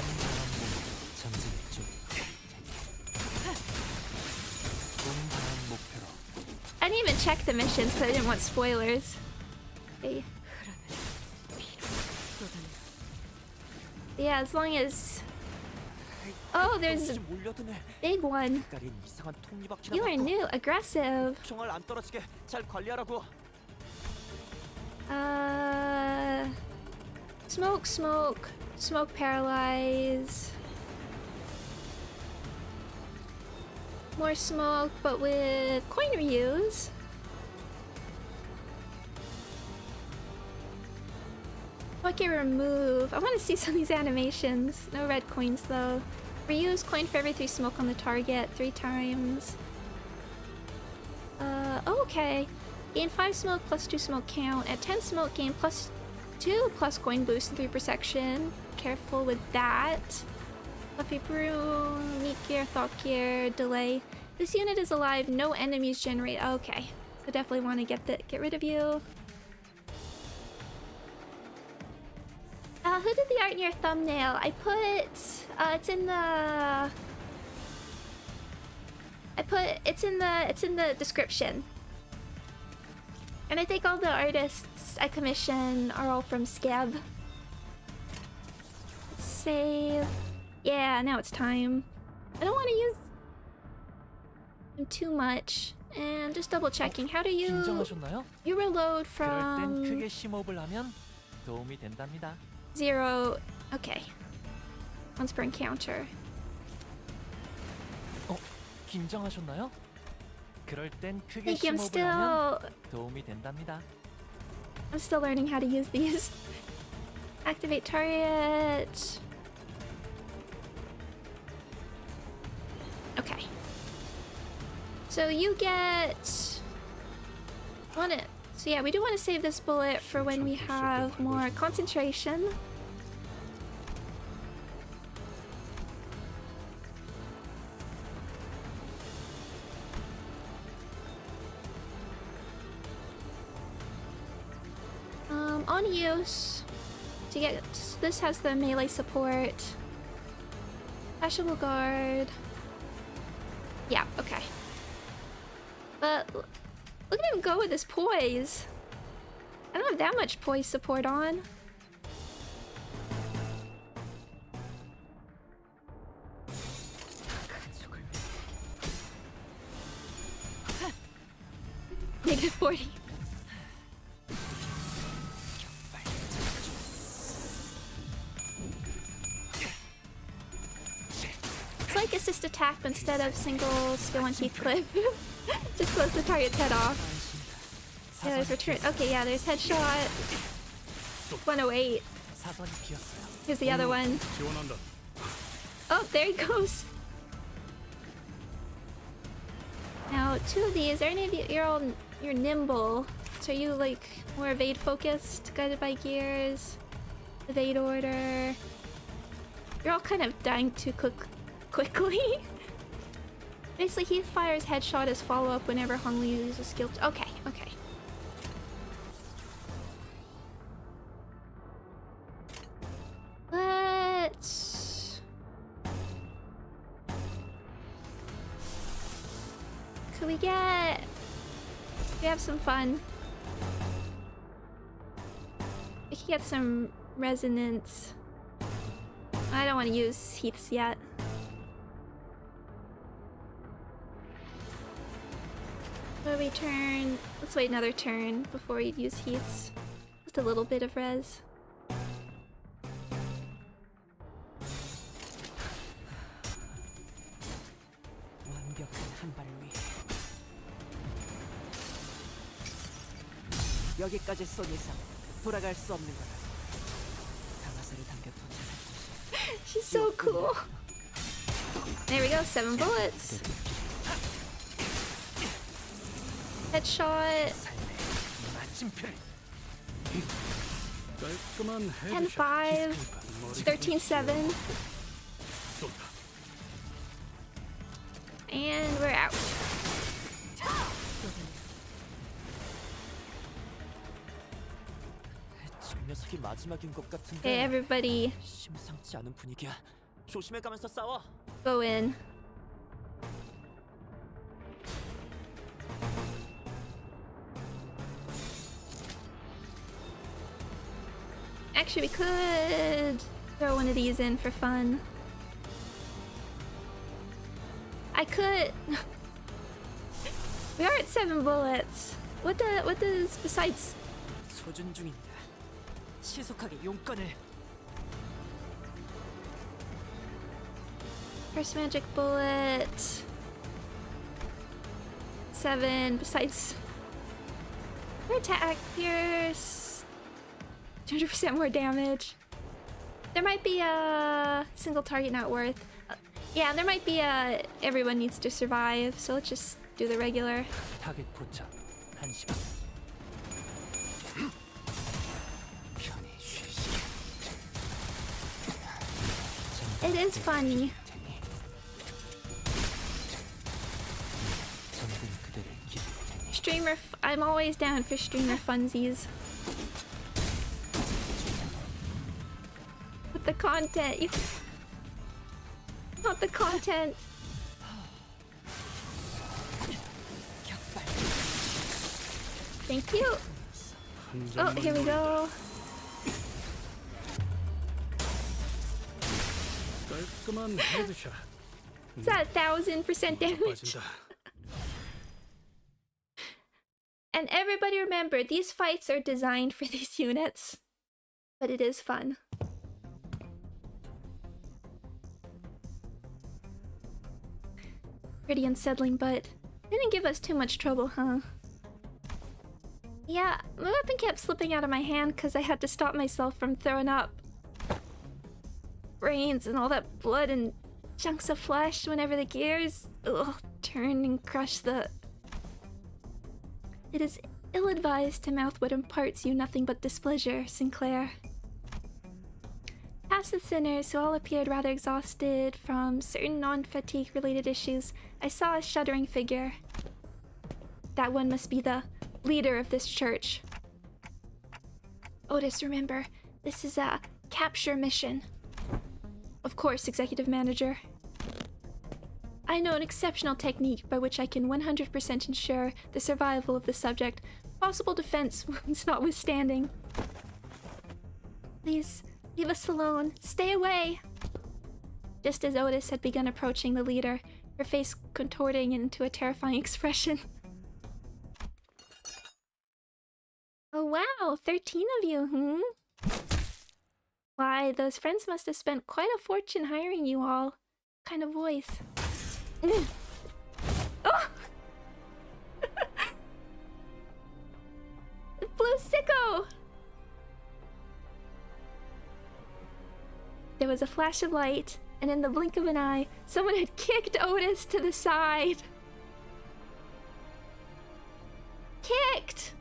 I didn't even check the missions because I didn't want spoilers. Okay. Yeah, as long as... Oh, there's a big one. You are new, aggressive. Smoke paralyze. More smoke, but with coin reuse. Bucket remove. I want to see some of these animations. No red coins though. Reuse coin for every 3 smoke on the target 3 times. Okay. Gain 5 smoke plus 2 smoke count. At 10 smoke, gain plus 2 plus coin boost and 3 per section. Careful with that. Fluffy broom, meat gear, thought gear, delay. This unit is alive. No enemies generate. Okay, so definitely want to get rid of you. Who did the art in your thumbnail? I put it's in the. It's in the description. And I think all the artists I commission are all from Scab. Save. Yeah, now it's time. I don't want to use them too much. And just double checking. How do you... 긴장하셨나요? You reload 그럴 땐 from... 크게 심호흡을 하면 도움이 된답니다. 0... Okay. Once per encounter. 긴장하셨나요? 그럴 땐 I 크게 think I'm 심호흡을 하면 still... 도움이 된답니다. I'm still learning how to use these. Activate target. Okay. So you get... So yeah, we do want to save this bullet for when we have more concentration. On use to get this has the melee support. Flashable guard. Yeah, okay. But look at him go with his poise. I don't have that much poise support on. -40. It's like assist attack, but instead of single skill on teeth clip. Just close the target's head off. Yeah, there's return. Okay, yeah, there's headshot. 108. 사선이 비었어요. Here's the other one. Oh, there he goes. Now, 2 of these. Are any of you? You're nimble. So are you like more evade focused, guided by gears, evade order? You're all kind of dying too quickly. Basically, he fires headshot as follow up whenever Hong Li uses a skill. Okay, okay. So we have some fun. We can get some resonance. I don't want to use Heath's yet. So we turn. Let's wait another turn before we use Heath's. Just a little bit of res. 여기까지 쏜 이상 돌아갈 수 없는 거다. 강화살을 당겨 도착할 곳이. She's so cool. There we go, 7 bullets. Headshot. 깔끔한 10-5. 13-7. And we're out. 녀석이 마지막인 것 같은데. Okay, everybody 심상치 않은 분위기야. 조심해가면서 싸워. go in. Actually, we could throw one of these in for fun. I could. We are at 7 bullets. What does besides? 소준 중인데. 시속하게 용건을. First magic bullet. 7 besides. Her attack, pierce. 200% more damage. There might be a single target not worth. Yeah, there might be a everyone needs to survive. So let's just do the regular. 타겟 포착. 1시간. It is funny. I'm always down for streamer funsies. With the content, not the content. Thank you. Oh, here we go. 깔끔한 헤드샷. Is that 1000% damage? 빠진다. And everybody remember, these fights are designed for these units. But it is fun. Pretty unsettling, but didn't give us too much trouble, huh? Yeah, my weapon kept slipping out of my hand because I had to stop myself from throwing up brains and all that blood and chunks of flesh whenever the gears turn and crush the... It is ill-advised to mouth what imparts you nothing but displeasure, Sinclair. Past the sinners, who all appeared rather exhausted from certain non-fatigue related issues, I saw a shuddering figure. That one must be the leader of this church. Otis, remember, this is a capture mission. Of course, Executive Manager. I know an exceptional technique by which I can 100% ensure the survival of the subject, possible defense wounds notwithstanding. Please, leave us alone. Stay away! Just as Otis had begun approaching the leader, her face contorting into a terrifying expression. Oh wow, 13 of you, hmm? Why, those friends must have spent quite a fortune hiring you all. What kind of voice? Oh! Blue sicko! There was a flash of light, and in the blink of an eye, someone had kicked Otis to the side. Kicked!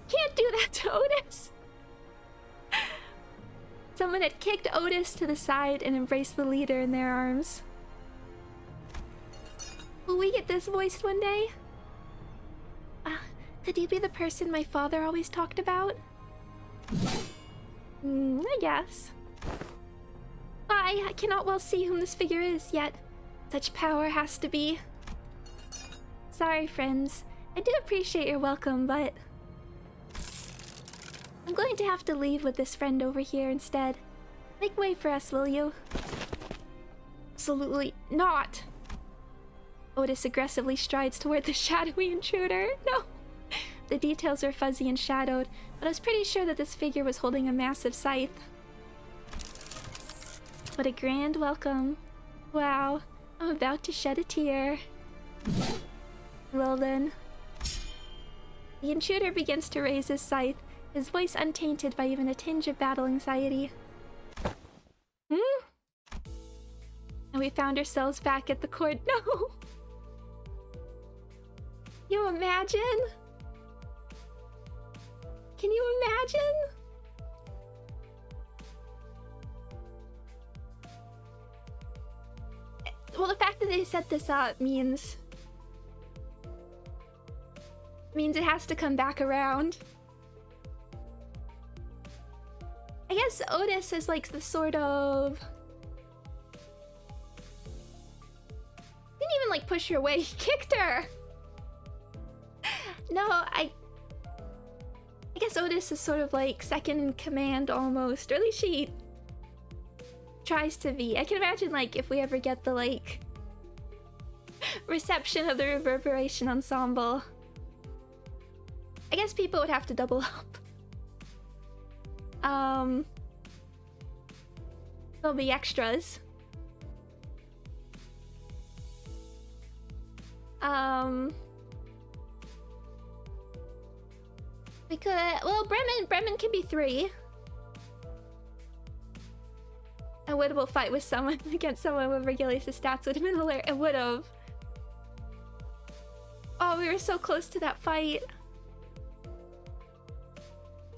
Can't do that to Otis! Someone had kicked Otis to the side and embraced the leader in their arms. Will we get this voiced one day? Could you be the person my father always talked about? I guess. I cannot well see whom this figure is, yet such power has to be. Sorry, friends. I do appreciate your welcome, but I'm going to have to leave with this friend over here instead. Make way for us, will you? Absolutely not! Otis aggressively strides toward the shadowy intruder. No! The details are fuzzy and shadowed, but I was pretty sure that this figure was holding a massive scythe. What a grand welcome. Wow, I'm about to shed a tear. Well then. The intruder begins to raise his scythe, his voice untainted by even a tinge of battle anxiety. And we found ourselves back at the court. No! You imagine? Can you imagine? Well, the fact that they set this up means it has to come back around. I guess Otis is like the sort of... Didn't even like push her away, he kicked her! No, I guess Otis is sort of like second in command almost, or at least she tries to be. I can imagine like if we ever get the like reception of the Reverberation Ensemble, I guess people would have to double up. There'll be extras. We could, well, Bremen can be 3. A winnable fight with someone against someone with Regulus' stats would have been hilarious. It would have. Oh, we were so close to that fight.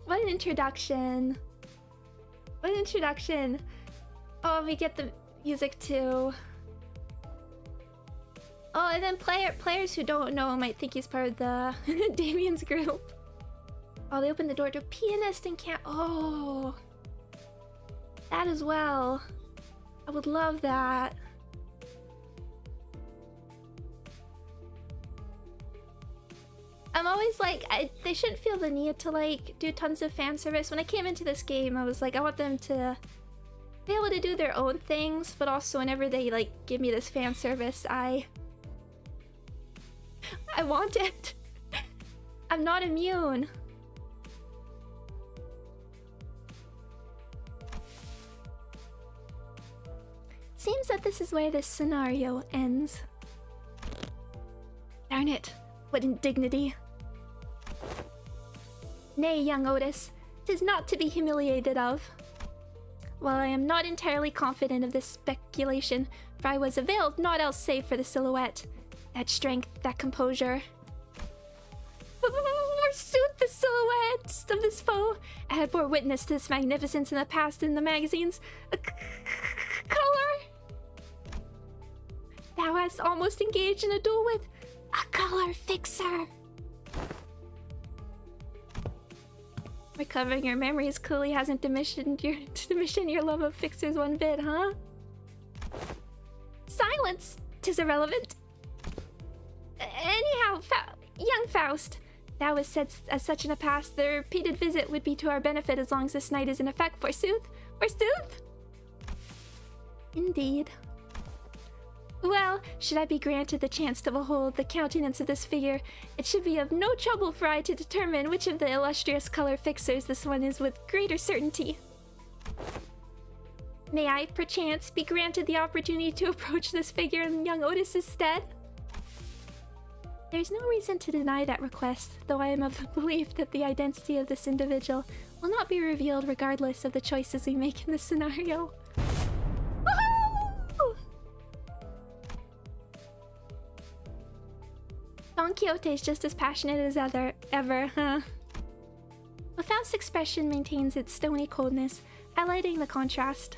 What an introduction. What an introduction. Oh, we get the music too. Oh, and then players who don't know might think he's part of the Damien's group. Oh, they opened the door to a pianist and can't. Oh, that as well. I would love that. I'm always like, they shouldn't feel the need to like do tons of fan service. When I came into this game, I was like, I want them to be able to do their own things, but also whenever they like give me this fan service, I want it. I'm not immune. Seems that this is where this scenario ends. Darn it, what indignity. Nay, young Otis, 'tis not to be humiliated of. While I am not entirely confident of this speculation, for I was availed not else save for the silhouette, that strength, that composure. Forsooth, the silhouette of this foe! I had bore witness to this magnificence in the past in the magazines. Color! Thou hast almost engaged in a duel with a color fixer. Recovering your memories clearly hasn't diminished your love of fixers one bit, huh? Silence! 'Tis irrelevant. Anyhow, young Faust, thou hast said as such in the past, the repeated visit would be to our benefit as long as this night is in effect, forsooth? Forsooth? Indeed. Well, should I be granted the chance to behold the countenance of this figure, it should be of no trouble for I to determine which of the illustrious color fixers this one is with greater certainty. May I, perchance, be granted the opportunity to approach this figure in young Otis's stead? There's no reason to deny that request, though I am of the belief that the identity of this individual will not be revealed regardless of the choices we make in this scenario. Don Quixote is just as passionate as ever, huh? But Faust's expression maintains its stony coldness, highlighting the contrast.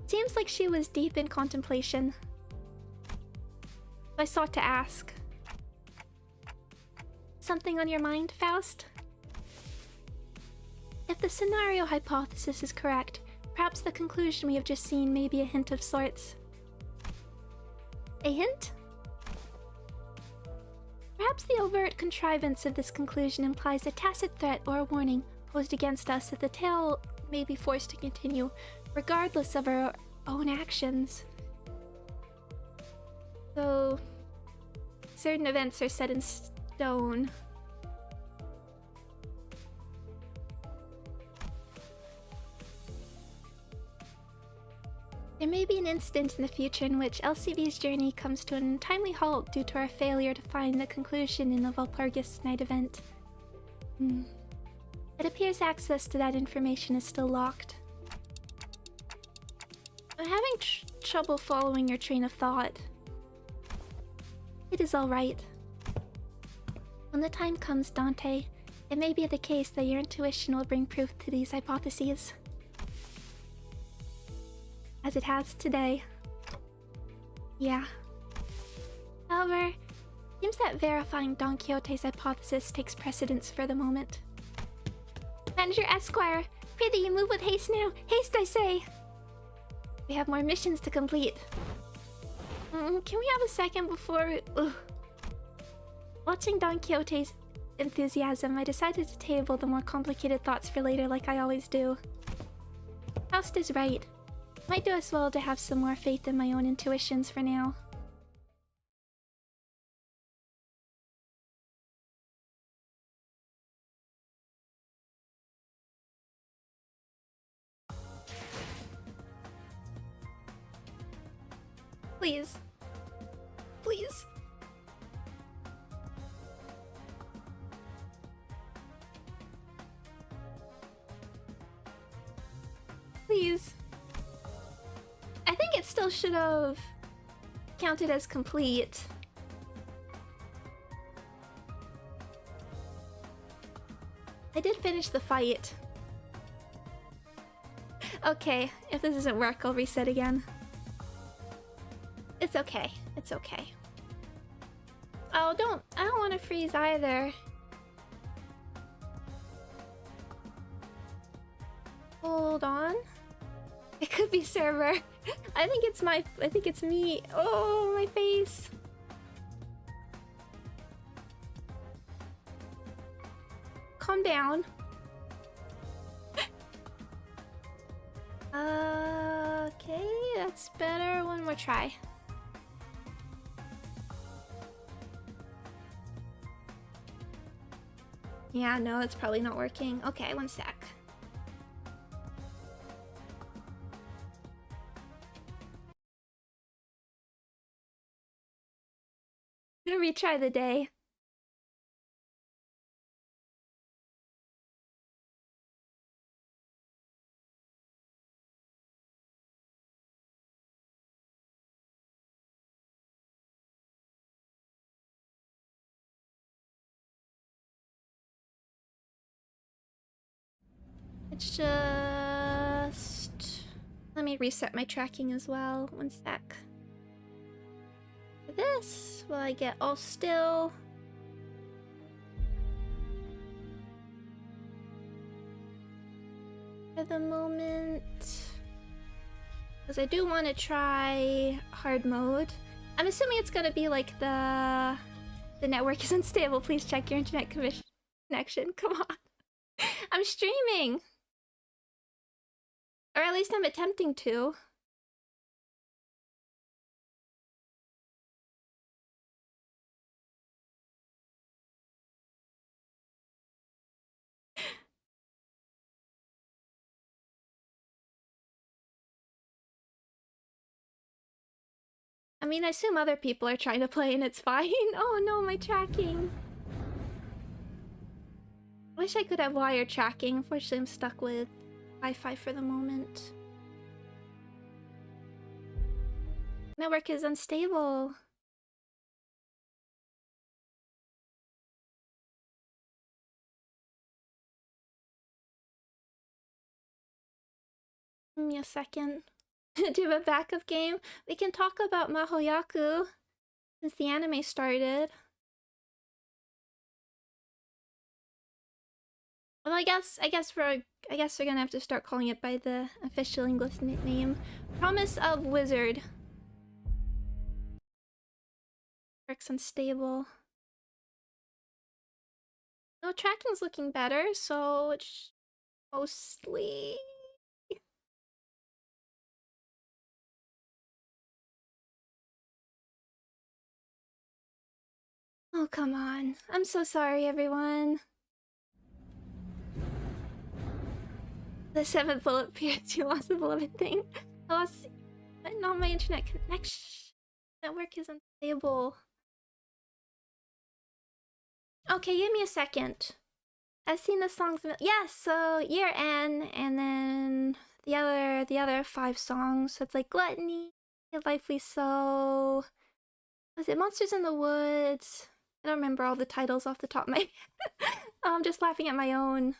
Seems like she was deep in contemplation. I sought to ask. Something on your mind, Faust? If the scenario hypothesis is correct, Perhaps the conclusion we have just seen may be a hint of sorts. A hint? Perhaps the overt contrivance of this conclusion implies a tacit threat or a warning posed against us that the tale may be forced to continue, regardless of our own actions. So, certain events are set in stone. There may be an instant in the future in which LCV's journey comes to an untimely halt due to our failure to find the conclusion in the Walpurgis night event. It appears access to that information is still locked. I'm having trouble following your train of thought. It is alright. When the time comes, Dante, it may be the case that your intuition will bring proof to these hypotheses. As it has today. Yeah. However, it seems that verifying Don Quixote's hypothesis takes precedence for the moment. Manager Esquire, pray that you move with haste now. Haste, I say! We have more missions to complete. Can we have a second before... Ugh. Watching Don Quixote's enthusiasm, I decided to table the more complicated thoughts for later like I always do. Faust is right. Might do as well to have some more faith in my own intuitions for now. Please. Please. Please. I think it still should have counted as complete. I did finish the fight. Okay, if this doesn't work, I'll reset again. It's okay. It's okay. Oh, I don't want to freeze either. Hold on. It could be server. I think it's me. Oh, my face. Calm down. Okay, that's better. One more try. Yeah, no, it's probably not working. Okay, one sec. I'm gonna retry the day. It's just... Let me reset my tracking as well. One sec. For this, will I get all still? For the moment... Because I do want to try hard mode. I'm assuming it's gonna be like the network is unstable. Please check your internet connection. Come on. I'm streaming! Or at least I'm attempting to. I mean, I assume other people are trying to play and it's fine. Oh no, my tracking. Wish I could have wire tracking. Unfortunately, I'm stuck with Wi-Fi for the moment. Network is unstable. Give me a second. Do you have a backup game? We can talk about Mahoyaku since the anime started. Well, I guess we're gonna have to start calling it by the official English name. Promise of Wizard. Works unstable. No, tracking's looking better, so it's mostly. Oh, come on. I'm so sorry, everyone. The 7th bullet appears. You lost the bullet thing. I lost. No, my internet connection. Network is unstable. Okay, give me a second. I've seen the songs. Yes, so Year N, and then the other 5 songs. So it's like Gluttony, Life We Sow. Was it Monsters in the Woods? I don't remember all the titles off the top of my head. I'm just laughing at my own.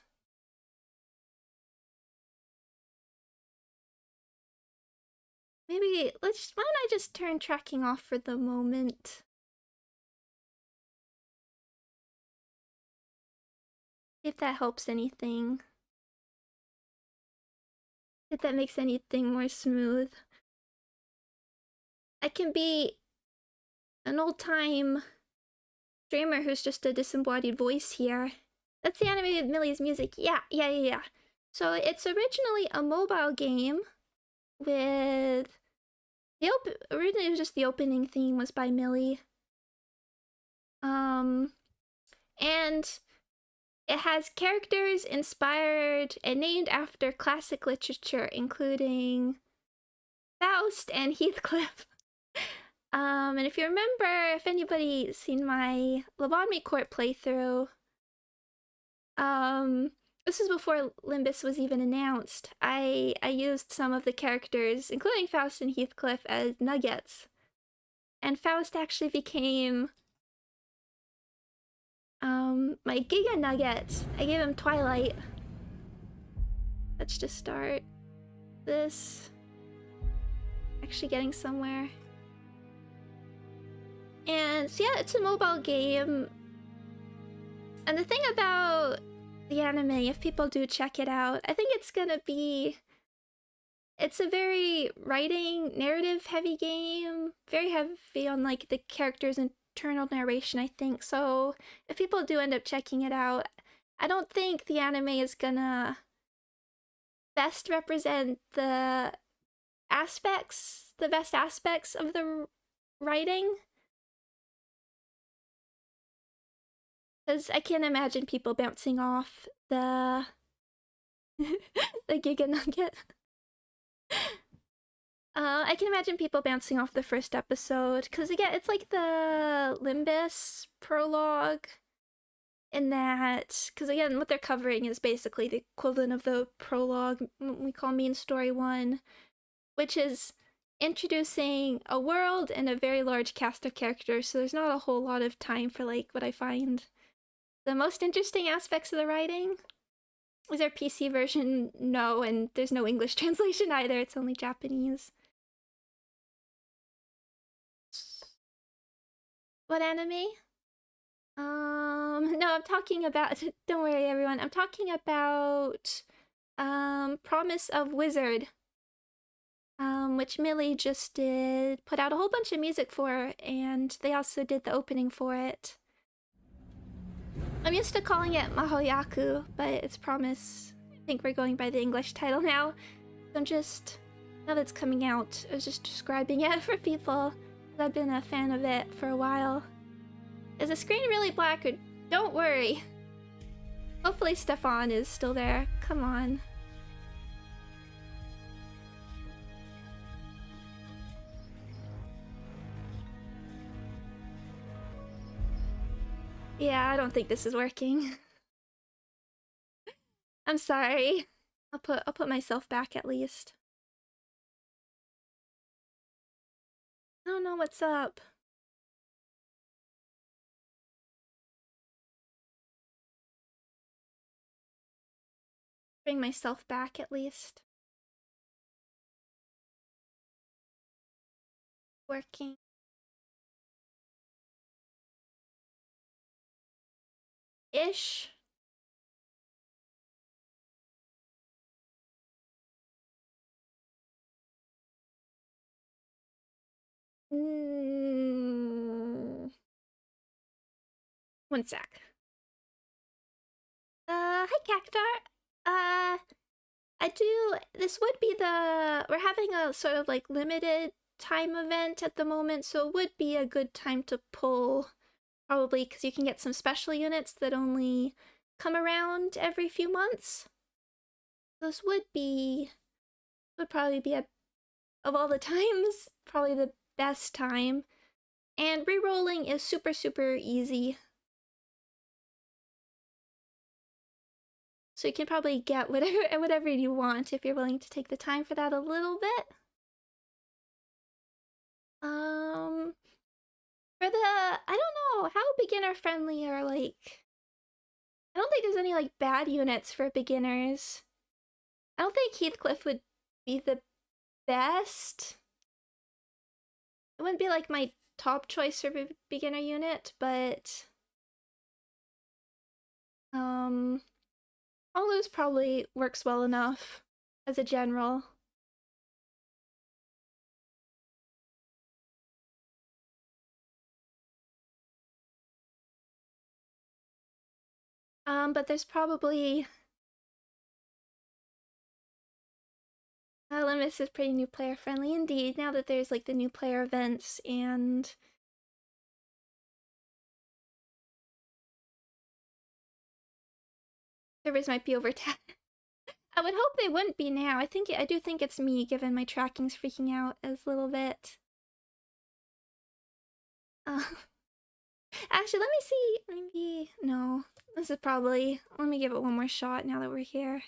Maybe why don't I just turn tracking off for the moment? If that helps anything. If that makes anything more smooth. I can be an old-time streamer who's just a disembodied voice here. That's the animated Millie's music. Yeah. So it's originally a mobile game with originally it was just the opening theme was by Millie. And it has characters inspired and named after classic literature, including Faust and Heathcliff. And if you remember, if anybody's seen my Lobotomy Court playthrough, this is before Limbus was even announced. I used some of the characters, including Faust and Heathcliff, as nuggets. And Faust actually became my Giga Nugget. I gave him Twilight. Let's just start this. Actually getting somewhere. And so yeah, it's a mobile game. And the thing about the anime, if people do check it out, I think it's gonna be... It's a very writing, narrative heavy game. Very heavy on like the characters' internal narration, I think. So if people do end up checking it out, I don't think the anime is gonna best represent the best aspects of the writing. Because I can't imagine people bouncing off the the Giga Nugget. I can imagine people bouncing off the first episode, because again, it's like the Limbus prologue in that, because again, what they're covering is basically the equivalent of the prologue we call Main Story 1, which is introducing a world and a very large cast of characters, so there's not a whole lot of time for like what I find the most interesting aspects of the writing. Is there a PC version? No, and there's no English translation either, it's only Japanese. What anime? No, I'm talking about, don't worry everyone, I'm talking about Promise of Wizard, which Millie just put out a whole bunch of music for, and they also did the opening for it. I'm used to calling it Mahoyaku, but it's Promise. I think we're going by the English title now. I'm just, now that it's coming out, I was just describing it for people. I've been a fan of it for a while. Is the screen really black? Or don't worry. Hopefully Stefan is still there. Come on. Yeah, I don't think this is working. I'm sorry. I'll put myself back at least. I don't know what's up. Bring myself back at least. Working. Ish. One sec. Hi Cactar. This would be we're having a sort of like limited time event at the moment, so it would be a good time to pull, probably because you can get some special units that only come around every few months. This would probably be of all the times, probably the best time. And re-rolling is super, super easy. So you can probably get whatever you want if you're willing to take the time for that a little bit. I don't know, how beginner friendly are like... I don't think there's any like bad units for beginners. I don't think Heathcliff would be the best. It wouldn't be like my top choice for beginner unit, but Olu's probably works well enough as a general. But there's probably Limbus is pretty new player friendly indeed, now that there's like the new player events and servers might be overtaxed. I would hope they wouldn't be now. I do think it's me, given my tracking's freaking out a little bit. Actually, let me see. Maybe no. This is probably. Let me give it one more shot now that we're here.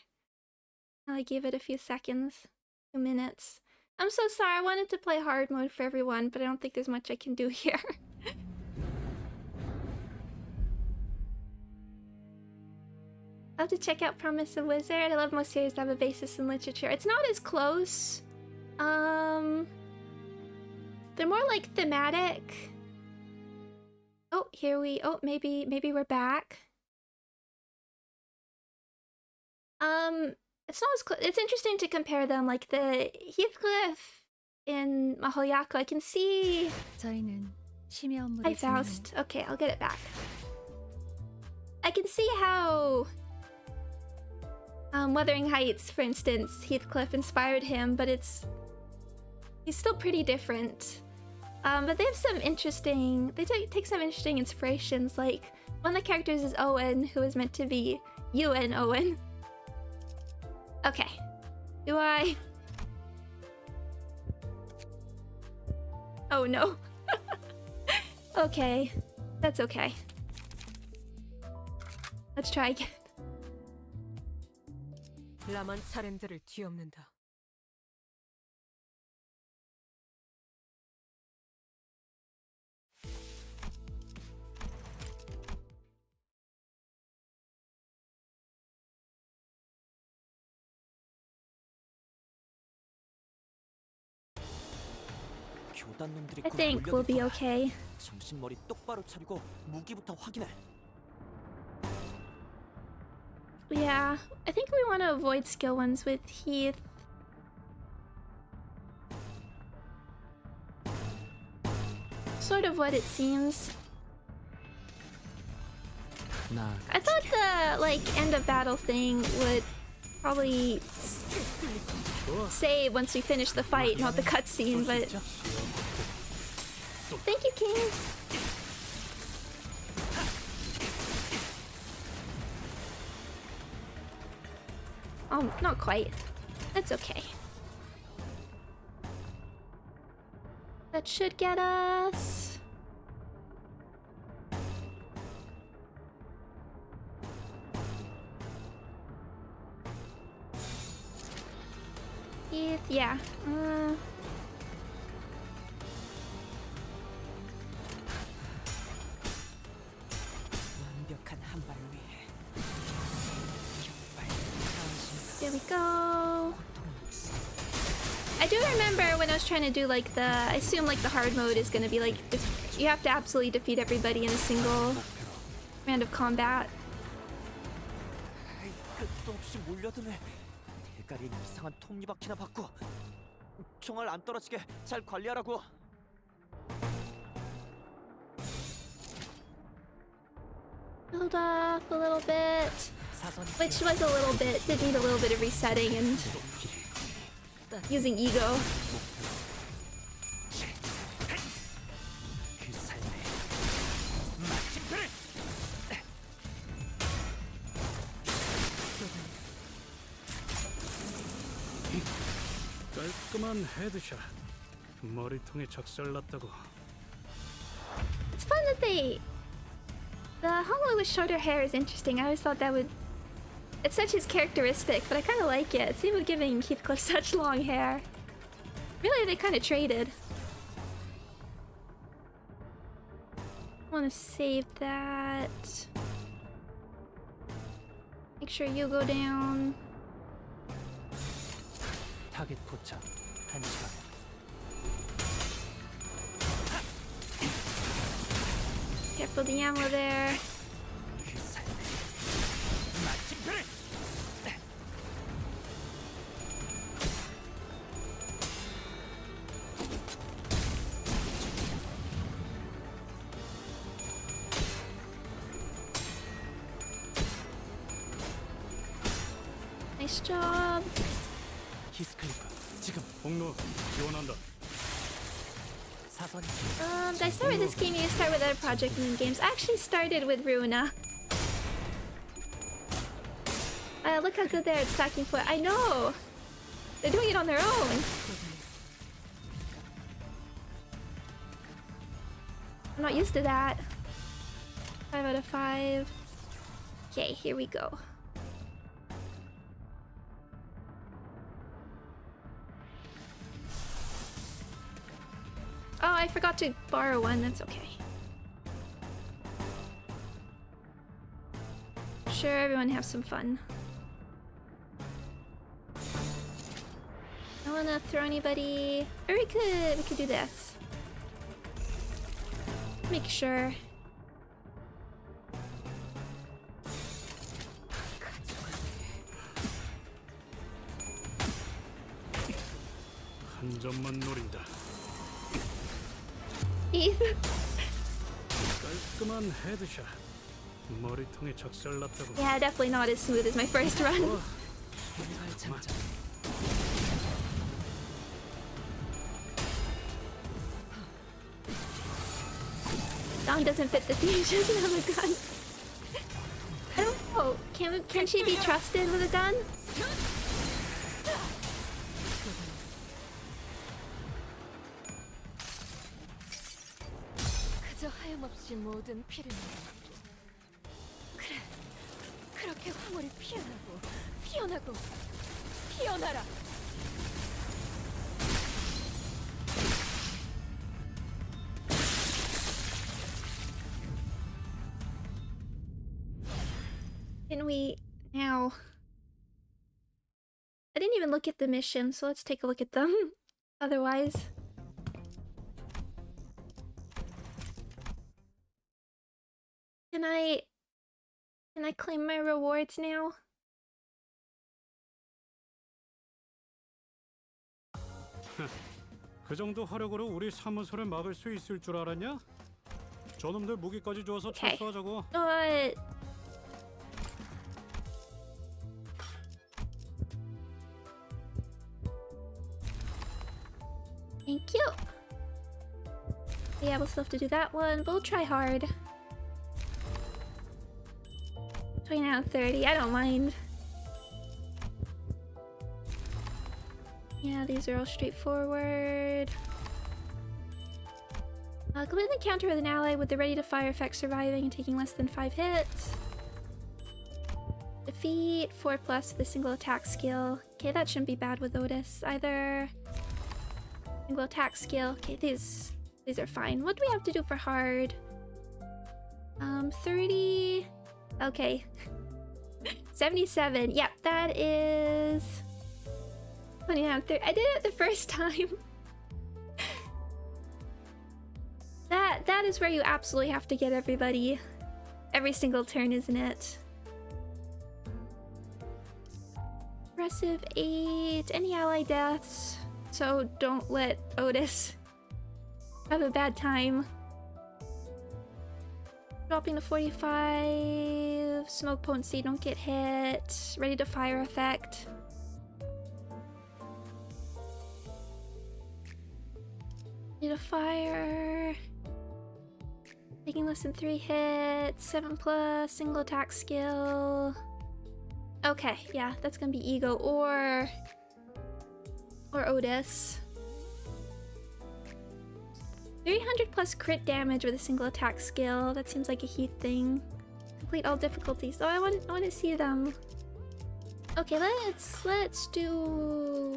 I gave it a few seconds, few minutes. I'm so sorry. I wanted to play hard mode for everyone, but I don't think there's much I can do here. I'll have to check out Promise of Wizard. I love most series that have a basis in literature. It's not as close. They're more like thematic. Oh, maybe we're back. It's not as close. It's interesting to compare them. Like the Heathcliff in Mahoyaku, I can see. 저희는 심야 업무를 Hi Faust. Okay, I'll get it back. I can see how Wuthering Heights, for instance, Heathcliff inspired him, but he's still pretty different. But they have some interesting, take some interesting inspirations, like one of the characters is Owen, who is meant to be Ewan Owen. Okay. Do I? Oh no. Okay. That's okay. Let's try again. 라만 사람들을 뒤엎는다. I think we'll be okay. 정신머리 똑바로 차리고 무기부터 확인해. Yeah, I think we want to avoid skill ones with Heath. Sort of what it seems. I thought the like end of battle thing would probably save once we finish the fight, not the cutscene, but thank you, King. Oh, not quite. That's okay. That should get us. Yeah. There we go. I do remember when I was trying to do like I assume like the hard mode is gonna be like you have to absolutely defeat everybody in a single round of combat. 끝도 없이 몰려드네. 대가리엔 이상한 톱니바퀴나 받고 총알 안 떨어지게 잘 관리하라고. build up a little bit, 사선이 which was a little bit, did need a little bit of resetting and using ego. 그 삶의 마침표를 깔끔한 헤드샷. 머리통에 작살났다고. It's fun that the Honolulu with shorter hair is interesting. I always thought that would, it's such his characteristic, but I kind of like it. Same with giving Heathcliff such long hair. Really, they kind of traded. Want to save that. Make sure you go down. 타겟 포착 1시간. Careful the ammo there. 그 삶의 마침표를 Nice job. 히스클리프 지금 폭로 지원한다. 사선이 Did I start with this game? You start with other project and games. I actually started with Runa. Look how good they're at stacking foot. I know! They're doing it on their own. I'm not used to that. 5 out of 5. Okay, here we go. Oh, I forgot to borrow one. That's okay. Sure, everyone have some fun. I don't wanna throw anybody. Or we could do this. Make sure. 한 점만 노린다. Ethan. 깔끔한 헤드샷. 머리통에 작살났다고. Yeah, definitely not as smooth as my first run. 잘 참자. Dawn doesn't fit the theme. She doesn't have a gun. I don't know. Can she be trusted with a gun? 그저 하염없이 모든 피를 내게. 그래, 그렇게 황홀히 피어나고 피어나고 피어나라. Can we now? I didn't even look at the mission, so let's take a look at them. Otherwise. Can I claim my rewards now? 그 정도 화력으로 우리 사무소를 막을 수 있을 줄 알았냐? 저놈들 무기까지 줘서 Okay. 철수하자고. Thank you. Yeah, we'll still have to do that one, but we'll try hard. 29 out of 30, I don't mind. Yeah, these are all straightforward. Complete an encounter with an ally with the ready to fire effect surviving and taking less than 5 hits. Defeat 4+ with a single attack skill. Okay, that shouldn't be bad with Otis either. Single attack skill. Okay, these are fine. What do we have to do for hard? 30. Okay. 77. Yep, that is 29, 30. I did it the first time. That is where you absolutely have to get everybody every single turn, isn't it? Aggressive 8. Any ally deaths. So don't let Otis have a bad time. Dropping to 45. Smoke potency, don't get hit. Ready to fire effect. Need a fire. Taking less than 3 hits. 7+, single attack skill. Okay, yeah, that's gonna be Ego or Otis. 300+ crit damage with a single attack skill. That seems like a Heath thing. Complete all difficulties. Oh, I want to see them. Okay, let's do.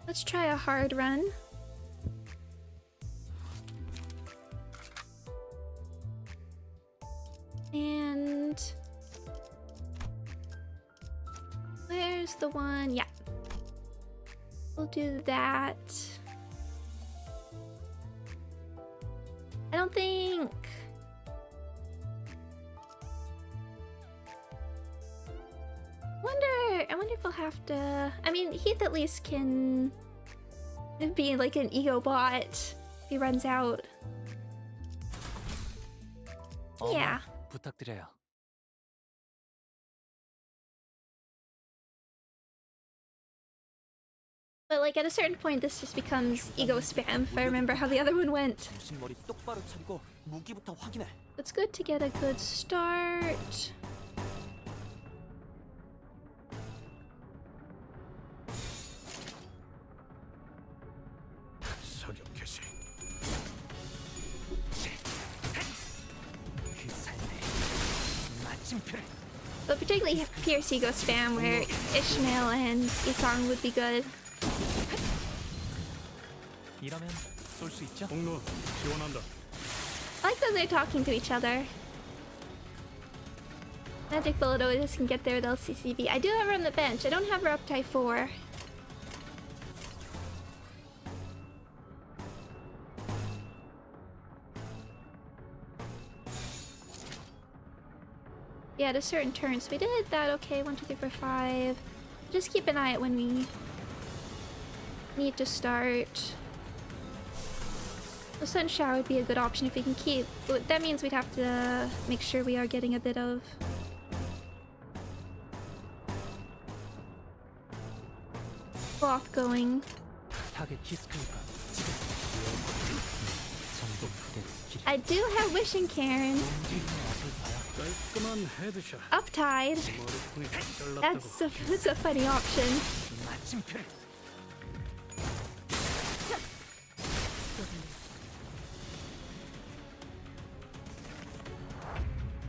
Let's try a hard run. And where's the one? Yeah. We'll do that. I don't think... I wonder if we'll have to... I mean, Heath at least can be like an ego bot if he runs out. Yeah. 부탁드려요. But like at a certain point this just becomes ego spam if I remember how the other one went. 정신머리 똑바로 차리고 무기부터 확인해. It's good to get a good start. 사격 개시. 그 삶의 마침표를. But particularly Pierce ego spam where Ishmael and Isang would be good. 이러면 쏠 수 있죠? 공로 지원한다. I like that they're talking to each other. Magic Bullet always can get there with LCCB. I do have her on the bench. I don't have her up to 4. Yeah, at a certain turn. So we did that. Okay, 1, 2, 3, 4, 5. Just keep an eye out when we need to start. The Sun Shower would be a good option if we can keep. But that means we'd have to make sure we are getting a bit of block going. 타겟 키스크니까 지금 전동 부대 길 I do have Wishing Karen. 움직이는 맛을 봐야 깔끔한 헤드샷. Uptide. 머리통이 잘났다고. That's a funny option. 마침표를.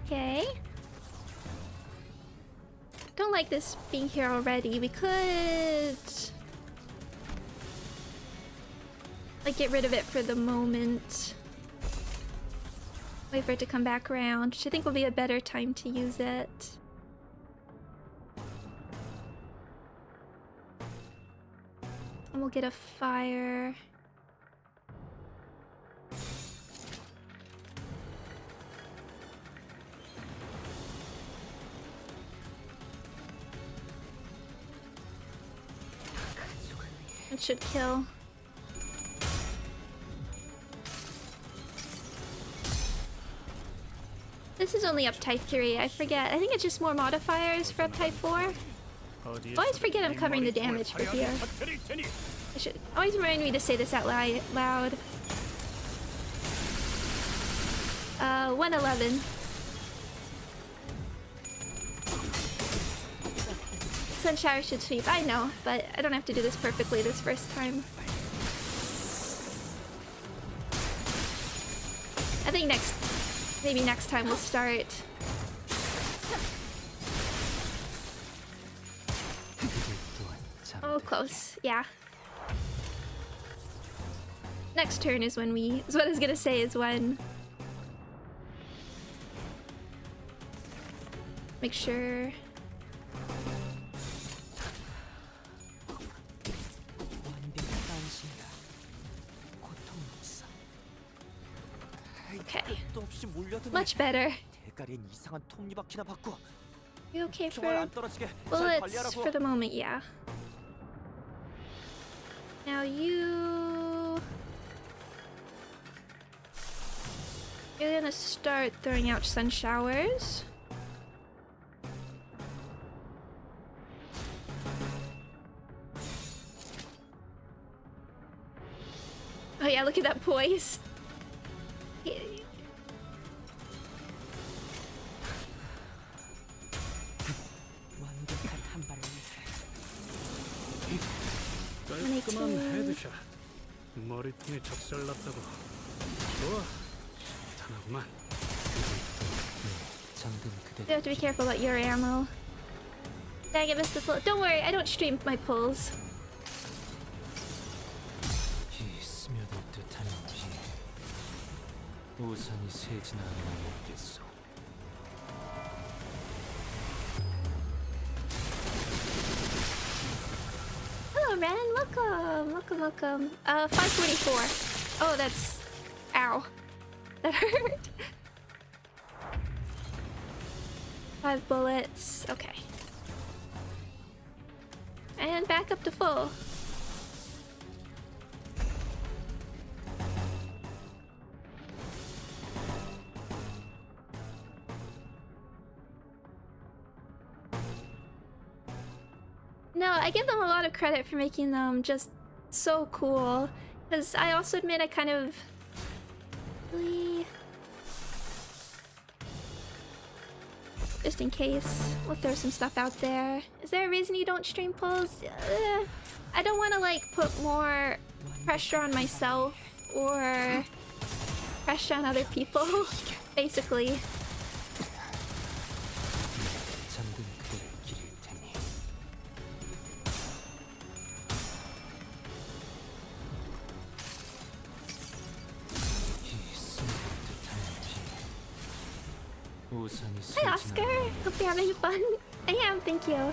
Okay. Don't like this being here already. We could like get rid of it for the moment. Wait for it to come back around, which I think will be a better time to use it. And we'll get a fire. It should kill. This is only up type 3, I forget. I think it's just more modifiers for up type 4. Always forget I'm covering the damage for here. I should always remind me to say this out loud. 111. Sun Shower should sweep, I know, but I don't have to do this perfectly this first time. I think maybe next time we'll start. Oh, close, yeah. Next turn is when is what I was gonna say is when. Make sure. Okay. Much better. 대가리엔 이상한 톱니바퀴나 받고 You okay for 총알 안 떨어지게 잘 bullets 관리하라고. for the moment? Yeah. Now you You're gonna start throwing out sun showers. Oh yeah, look at that poise. 완벽한 한 발을 위해 깔끔한 헤드샷. 머리통이 작살났다고. 좋아. 탄하구만. 잠든 그대 You have to be careful about your ammo. Dang it, missed the pull. Don't worry, I don't stream my pulls. 이 스며들 듯한 비 우산이 새진 않으면 먹겠소. Hello, Ren. Welcome. Welcome, welcome. 544. Oh, that's... Ow. That hurt. 5 bullets. Okay. And back up to full. No, I give them a lot of credit for making them just so cool. Because I also admit I kind of... really... Just in case, we'll throw some stuff out there. Is there a reason you don't stream pulls? I don't want to like put more pressure on myself or pressure on other people, basically. 잠든 그대를 기릴 테니 이 스며들 듯한 비 우산이 Hi Oscar! Hope you're having fun. I am, thank you.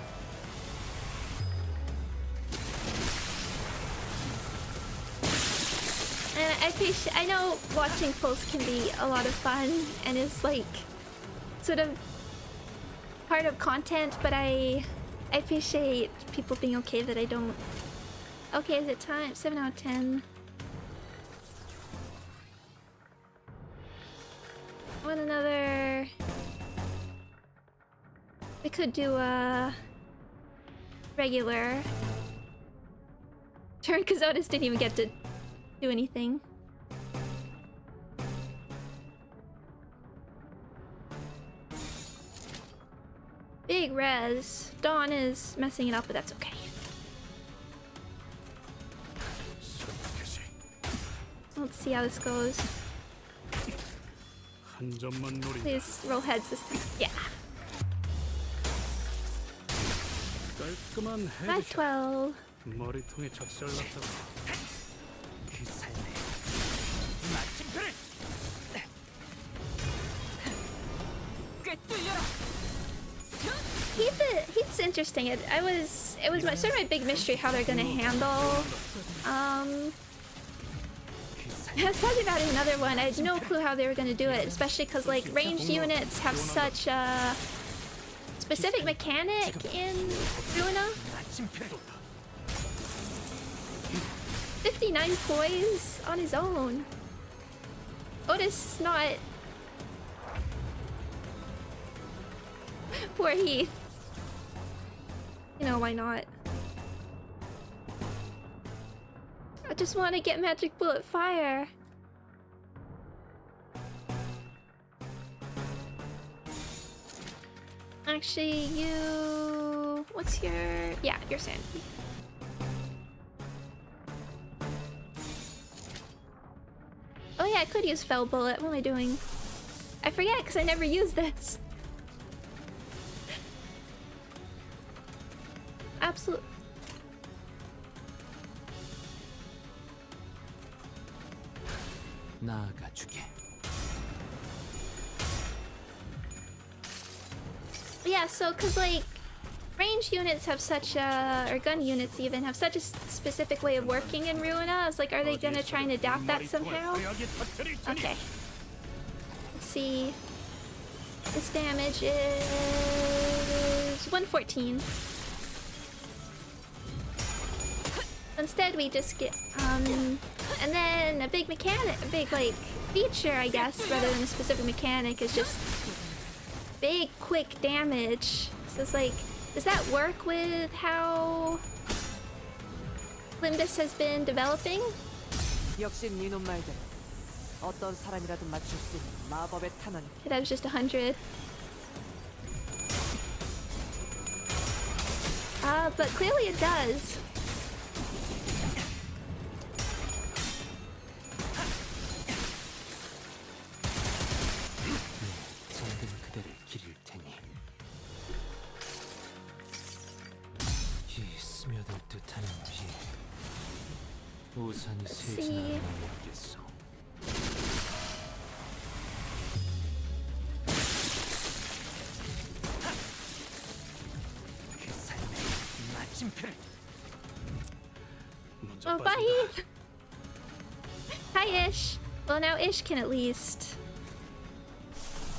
And I know watching pulls can be a lot of fun and is like sort of part of content, but I appreciate people being okay that I don't. Okay, is it time? 7 out of 10. Want another? We could do a regular turn because Otis didn't even get to do anything. Big res. Dawn is messing it up, but that's okay. Let's see how this goes. 한 점만 노린다. Please roll heads this time. Yeah. 깔끔한 At 헤드샷. 12. 머리통이 작살났다고. 그 삶에 마침표를 꿰뚫려라. He's interesting. It was sort of my big mystery how they're gonna handle. I was talking about it in another one. I had no clue how they were gonna do it, especially because like ranged units have such a specific mechanic in Ruina. 마침표를 59 poise on his own. Otis not. Poor Heath. You know, why not? I just want to get magic bullet fire. Actually, you... What's your... Yeah, your sanity. Oh yeah, I could use fell bullet. What am I doing? I forget because I never use this. Absolute. 나아가주게. Yeah, so cause like range units have such a, or gun units even have such a specific way of working in Ruina. I was like, are they gonna try and adapt that somehow? Okay. Let's see. This damage is 114. Instead, we just get and then a big like feature, I guess, rather than a specific mechanic, is just big, quick damage. So it's like, does that work with how Limbus has been developing? 역시 네놈 말대로 어떤 사람이라도 맞출 수 있는 마법의 탄환이. That was just 100. But clearly it does. 잠든 그대를 기릴 테니 이 스며들 듯한 비 우산이 세진 않아 모르겠어. 그 삶의 마침표를 Oh, bye! Hi, Ish. Well, now Ish can at least.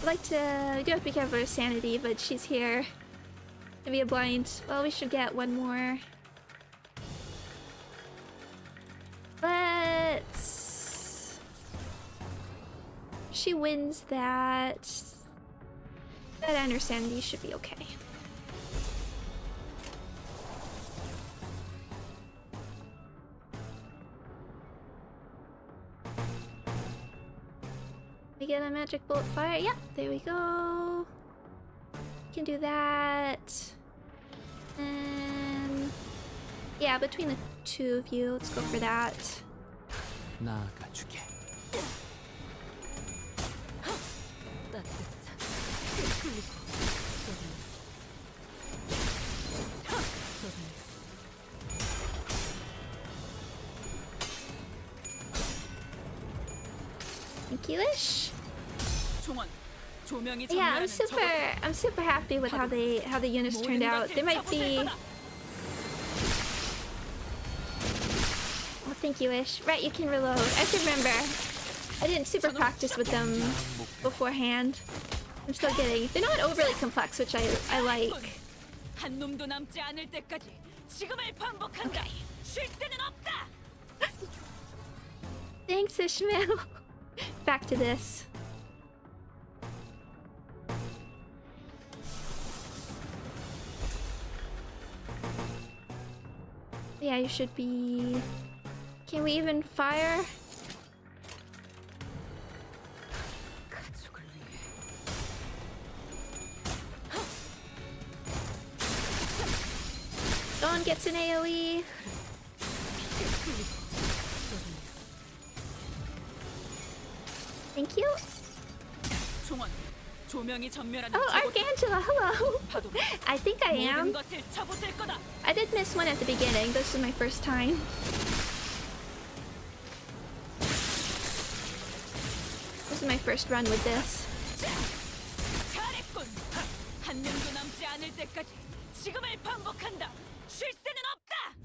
I'd like to. We do have to be careful of her sanity, but she's here. Maybe a blind. Well, we should get one more. Let's. She wins that. That and her sanity should be okay. We get a magic bullet fire. Yep, there we go. Can do that. And yeah, between the two of you, let's go for that. 나아가주게. 따뜻한 그리고 Thank you, Ish. 종원 조명이 Yeah, 전멸하는 I'm super happy with how the units turned out. They might be. Oh, thank you, Ish. Right, you can reload. I can remember. I didn't super practice with them beforehand. I'm still getting. They're not overly complex, which I like. 한 놈도 남지 않을 때까지 지금을 반복한다. 쉴 새는 없다. Thanks, Ishmael. Back to this. Yeah, you should be. Can we even fire? 가족을 위해 Dawn gets an AoE. Thank you. 종원 조명이 전멸하는 Oh, Archangela, hello. 파도 I think I am. 모든 것을 쳐부술 거다. I did miss one at the beginning. This is my first time. This is my first run with this. 잘했군. 한 놈도 남지 않을 때까지 지금을 반복한다. 쉴 새는 없다.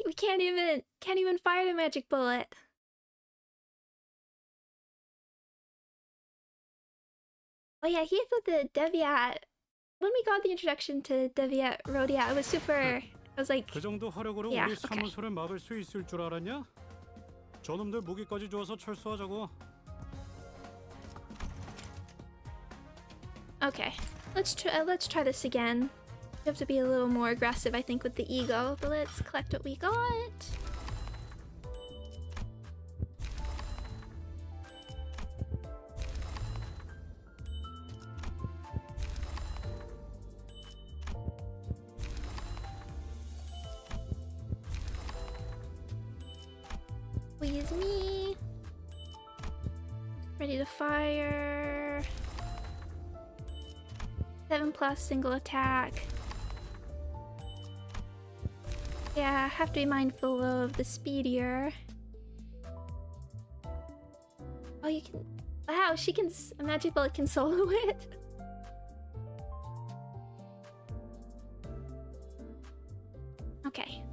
We can't even fire the magic bullet. Oh yeah, he's with the Deviat. When we got the introduction to Deviat Rhodia, it was super. I was like, 그 정도 화력으로 Yeah, 우리 okay. 사무소를 막을 수 있을 줄 알았냐? 저놈들 무기까지 주어서 철수하자고. okay, let's try this again. We have to be a little more aggressive, I think, with the ego. But let's collect what we got. Squeeze me. Ready to fire. 7+ single attack. Yeah, have to be mindful of the speedier. Oh, you can. Wow, she can. A magic bullet can solo it. Okay.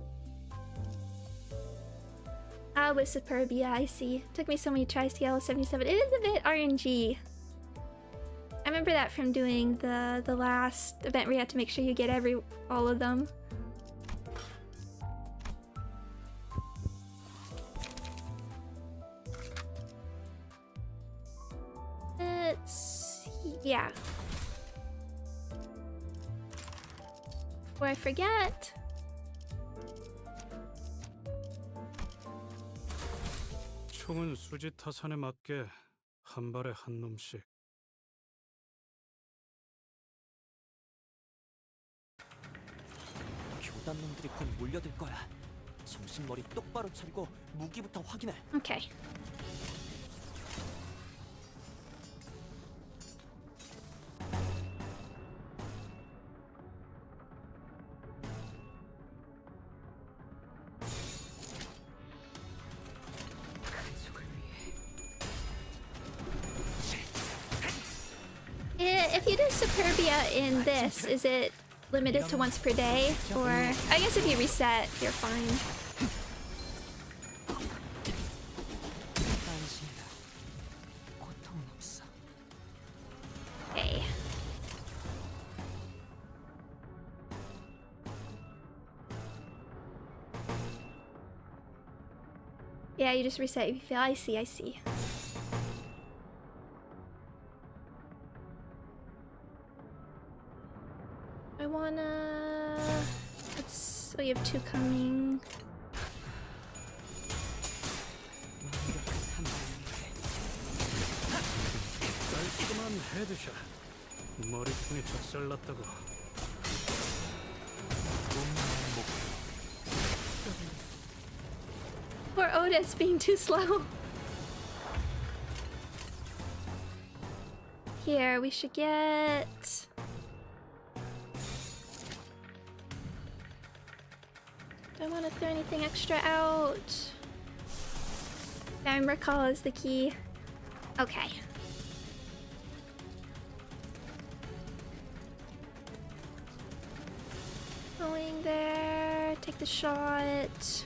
Ah, with Superbia, I see. Took me so many tries to get level 77. It is a bit RNG. I remember that from doing the last event where you had to make sure you get all of them. Yeah. Before I forget. 총은 수지 타산에 맞게 한 발에 한 놈씩. 교단놈들이 곧 몰려들 거야. 정신머리 똑바로 차리고 무기부터 확인해. Okay. If you do Superbia in this, is it limited to once per day? Or I guess if you reset, you're fine. 안심이다. 고통은 없어. Okay. Yeah, you just reset if you fail. I see, I see. I wanna... Let's... So you have 2 coming. 깔끔한 헤드샷. 머리통이 작살났다고. Poor Otis being too slow. Here, we should get... Do I want to throw anything extra out? Time recall is the key. Okay. Going there, take the shot.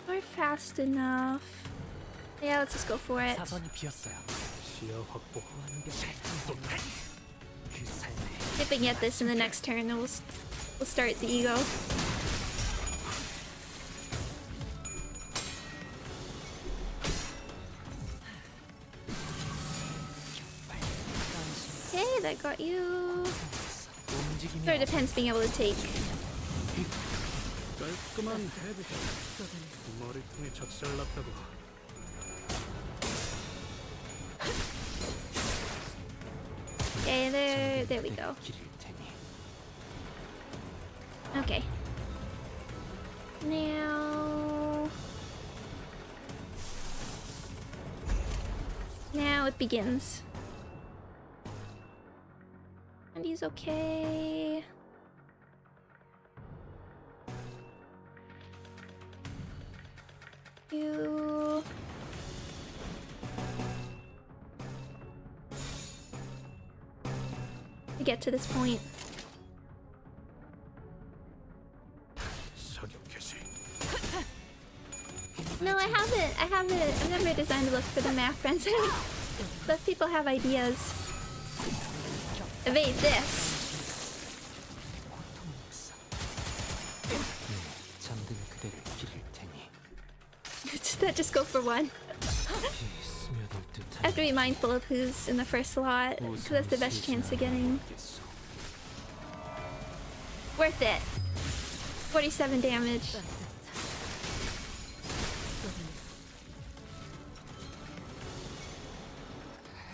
We're fast enough. Yeah, let's just go for it. 사선이 비었어요. 시야 확보. 그 삶에 If we can get this in the next turn, then we'll start the ego. Okay, that got you. 움직임이 Sort of depends being able to take. 깔끔한 헤드샷. 머리통이 작살났다고. Okay, there we go. 기를 테니. Okay. Now it begins. And he's okay. You. To get to this point. 사격 개시. No, I haven't. I've never designed a look for the math friends. But people have ideas. Evade this. 잠든 그대를 기를 테니. That just go for one. 이 스며들 듯한 I have to be mindful of who's in the first slot, because that's the best chance of getting. 겠소. Worth it. 47 damage.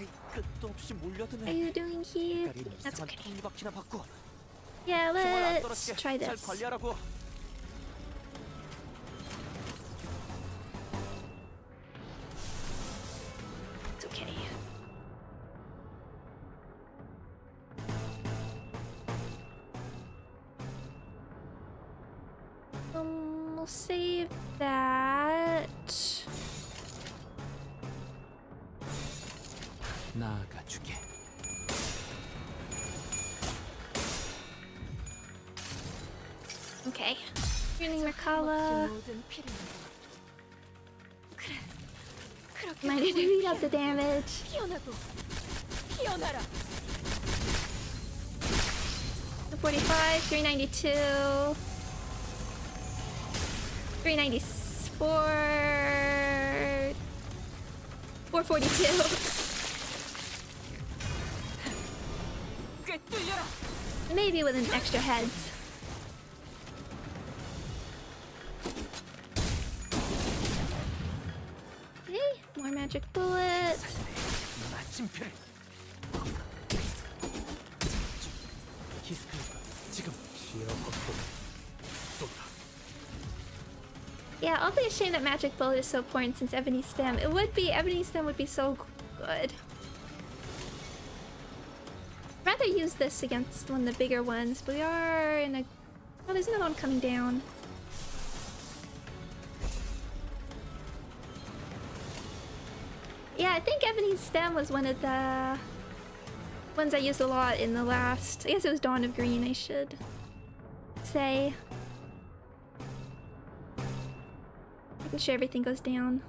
에이, 끝도 없이 What are 몰려드네. you doing here? 가린 That's 이상한 okay. 톱니바퀴나 받고 Yeah, 총알 안 let's 떨어지게 try 잘 this. 관리하라고. It's okay. We'll save that. 나아가주게. Okay. Ruining Merkala. Might need to beat up the damage. 피어나고 피어나라. 445, 392, 394, 442. Maybe with an extra heads. Okay, more magic bullet. 마침표를. 히스클리프 지금 시야 확보. 쏜다. Yeah, I'll be ashamed that magic bullet is so important since ebony stem. It would be, ebony stem would be so good. Rather use this against one of the bigger ones, but we are in a... Oh, there's another one coming down. Yeah, I think ebony stem was one of the ones I used a lot in the last... I guess it was Dawn of Green, I should say. Making sure everything goes down.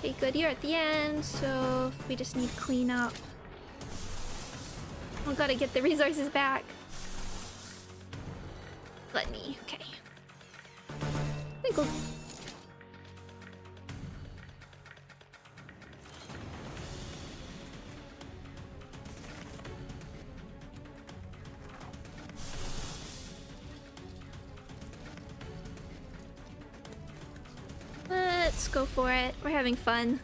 Okay, good. You're at the end, so we just need cleanup. Oh, gotta get the resources back. Let me. Okay. I think we'll... Let's go for it. We're having fun.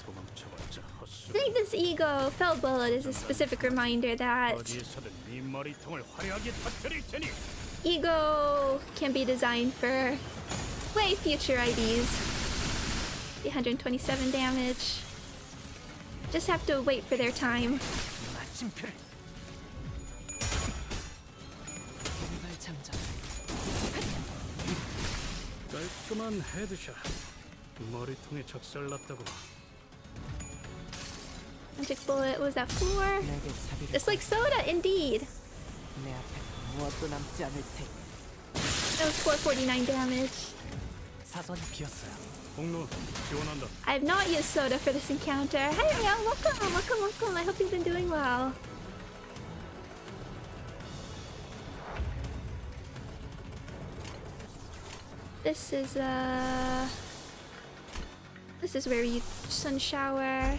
도망쳐봤자 헛수. I think this ego felt bullet is a specific reminder that 어디에서든 네 머리통을 화려하게 터뜨릴 테니. ego can be designed for way future IDs. 127 damage. Just have to wait for their time. 마침표를. 개발 장전. 깔끔한 헤드샷. 머리통에 작살났다고. Magic bullet, what was that, 4? 내게 자비를. It's like soda, indeed. 내 앞에 무엇도 남지 않을 테니. That was 449 damage. 사선이 비었어요. 공로 지원한다. I have not used soda for this encounter. Hey, Ariel, welcome, welcome, welcome. I hope you've been doing well. This is where you sun shower.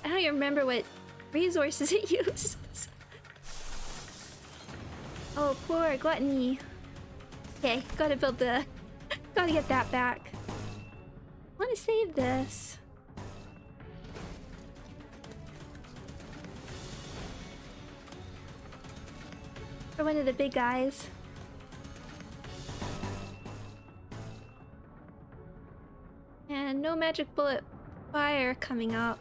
I don't even remember what resources it uses. Oh, poor gluttony. Okay, gotta build the... gotta get that back. I wanna save this. For one of the big guys. And no magic bullet fire coming up.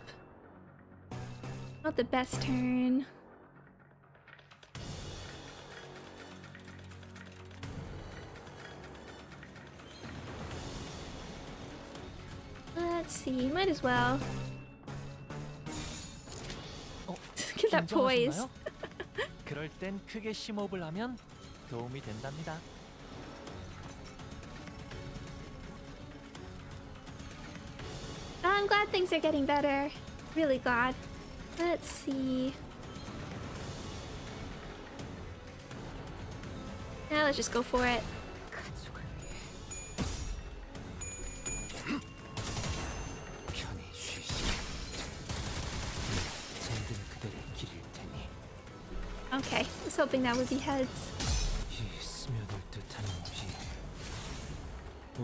Not the best turn. Let's see, might as well. Get that poise. 긴장하셨나요? 그럴 땐 크게 심호흡을 하면 도움이 된답니다. I'm glad things are getting better. Really glad. Let's see. Now let's just go for it. 편히 쉬시게. 잠든 그대를 기릴 테니. Okay, I was hoping that would be heads. 이 스며들 듯한 비.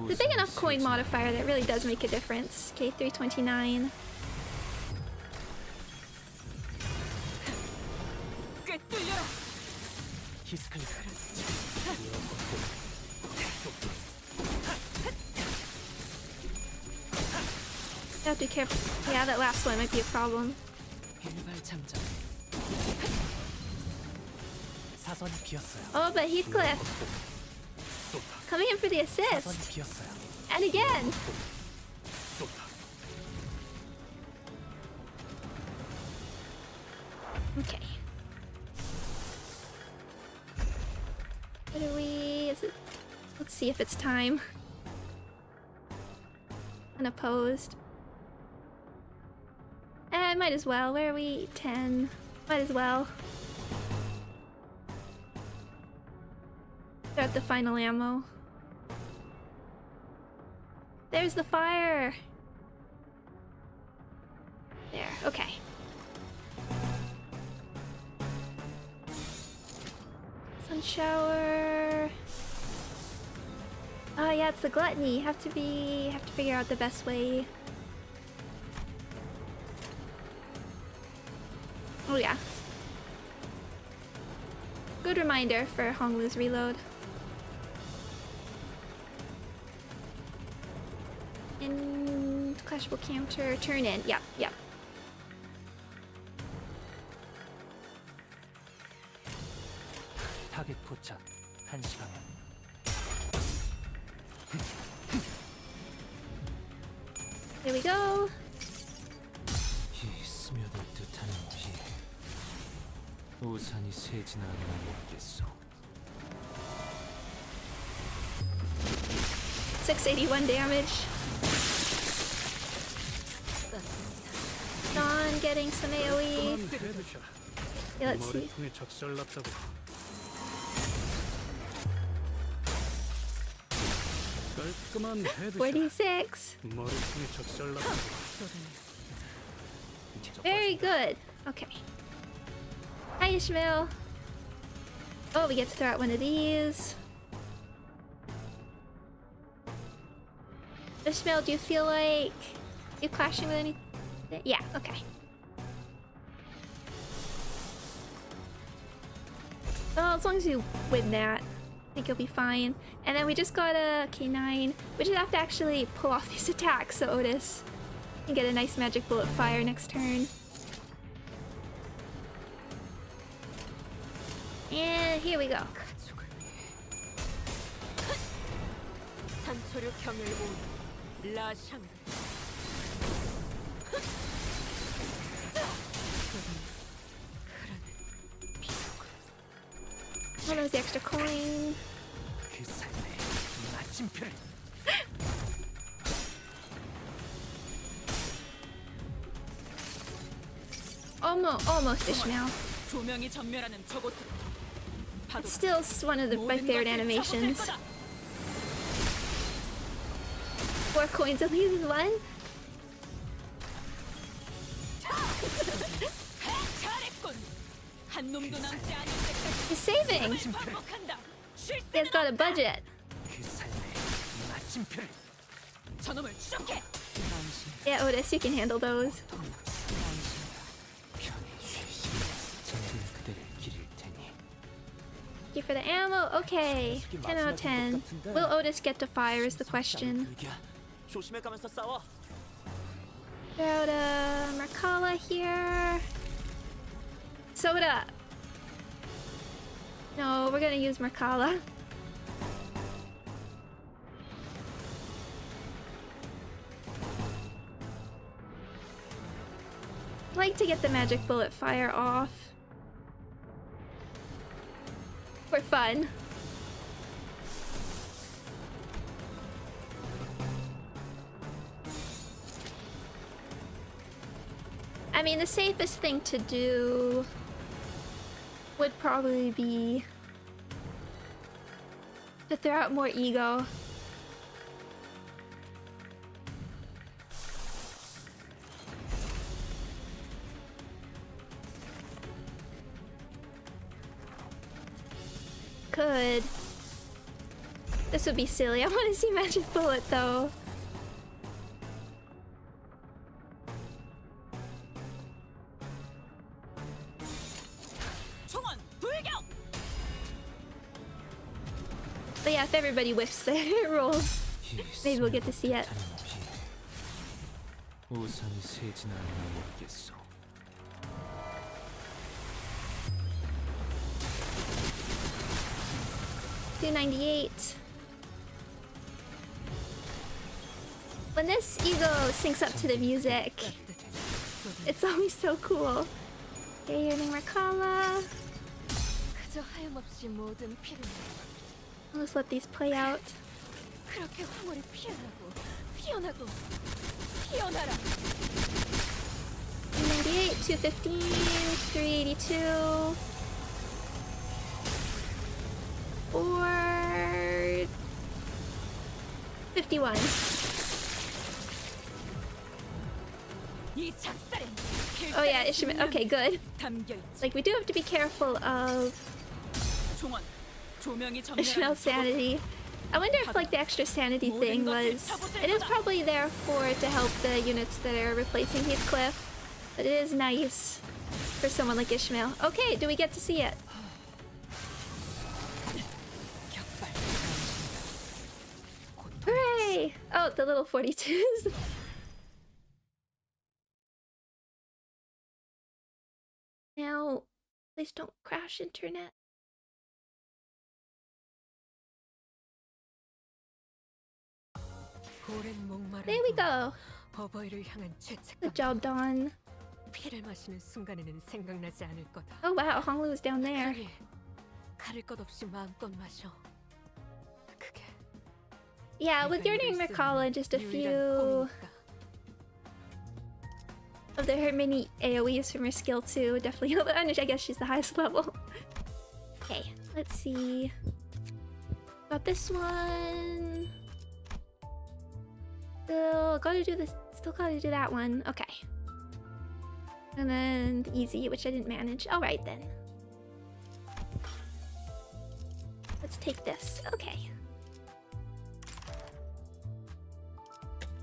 The big enough coin modifier that really does make a difference. Okay, 329. 히스클리프. I have to be careful. Yeah, that last one might be a problem. 개발 장전. 사선이 비었어요. Oh, but Heathcliff coming in for the 사선이 assist. 비었어요. And again. Okay. Let's see if it's time. Unopposed. Might as well. Where are we? 10. Might as well. Start the final ammo. There's the fire! There, okay. Sun shower. Oh yeah, it's the gluttony. Have to figure out the best way. Oh yeah. Good reminder for Honglu's reload. And clashable counter, turn in. Yep, yep. 타겟 포착 1시 방향. Here we go. 이 스며들 듯한 비. 우산이 새지나 않나 모르겠어. 681 damage. Dawn getting some AoE. 헤드샷. Yeah, let's see. 머리통에 작살났다고. 깔끔한 헤드샷. 46. 머리통에 작살났다고. Very good. Okay. Hi, Ishmael. Oh, we get to throw out one of these. Ishmael, do you feel like you clashing with anything? Yeah, okay. Oh, as long as you win that, I think you'll be fine. And then we just got a K9. We just have to actually pull off these attacks so Otis can get a nice magic bullet fire next turn. And here we go. 산소류 경혈본 라샹. Oh, there's the extra coin. 그 삶의 마침표를. Almost Ishmael. 조명이 전멸하는 저곳으로. It's still one of my favorite animations. 4 coins at least one. 잘했군. 한 놈도 남지 않을 때까지 He's saving. 반복한다. He's got a budget. 그 삶의 마침표를. 저놈을 추적해. Yeah, Otis, you can handle those. 편히 쉬시오. 전진 그대를 기릴 테니. Thank you for the ammo. Okay, 10 out of 10. Will Otis get to fire is the question. 불기야. 조심해가면서 싸워. Throw out a Merkala here. Soda. No, we're gonna use Merkala. I'd like to get the magic bullet fire off. For fun. I mean, the safest thing to do would probably be to throw out more ego. Could. This would be silly. I want to see Magic Bullet though. 총원 돌격. But yeah, if everybody whiffs their rolls, maybe we'll get to see it. 우산이 새지나 않나 모르겠어. 298. When this ego syncs up to the music, it's always so cool. Okay, you're in Merkala. 그저 하염없이 모든 피를. Let's let these play out. 그렇게 황홀히 피어나고 피어나고 피어나라. 398, 215, 382, or 51. 이 작살엔 Oh yeah, Ishmael. Okay, good. 담겨 있지. Like, we do have to be careful of 종원, 조명이 Ishmael's sanity. I wonder if, like, the extra sanity thing was... It is probably there to help the units that are replacing Heathcliff. But it is nice for someone like Ishmael. Okay, do we get to see it? Hooray! Oh, the little 42s. Now, please don't crash internet. There we go. 어버이를 향한 죄책감. Good job, Dawn. 피를 마시는 순간에는 생각나지 않을 거다. Oh wow, Honglu was down there. 그러니 가릴 것 없이 마음껏 마셔. 그게 Yeah, with Yearning Recall and just a few of her mini AoEs from her skill too, definitely. I guess she's the highest level. Okay, let's see. Got this one. Still gotta do this. Still gotta do that one. Okay. And then the easy, which I didn't manage. All right then. Let's take this. Okay.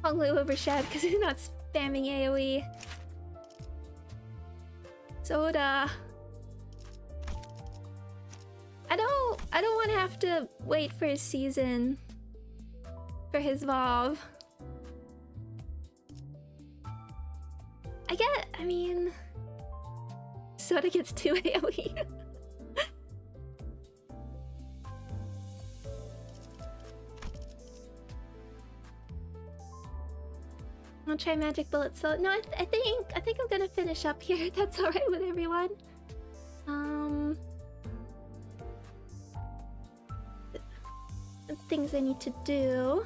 Honglu overshed because he's not spamming AoE. Soda. I don't want to have to wait for his season for his VOV. I mean, Soda gets 2 AoE. I'll try magic bullets. So no, I think I'm gonna finish up here. That's all right with everyone. Things I need to do.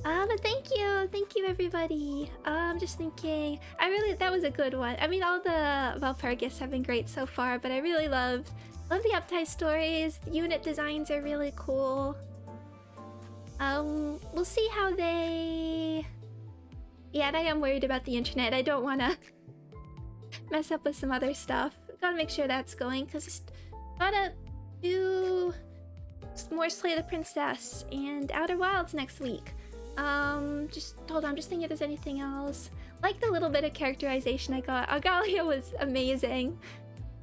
But thank you everybody. I'm just thinking, that was a good one. I mean, all the Walpurgis have been great so far, but I really love the Uptie stories. The unit designs are really cool. We'll see how they. Yeah, and I am worried about the internet. I don't want to mess up with some other stuff. Gotta make sure that's going, because gotta do more Slay the Princess and Outer Wilds next week. Just hold on, I'm just thinking if there's anything else. Like the little bit of characterization I got. Argalia was amazing.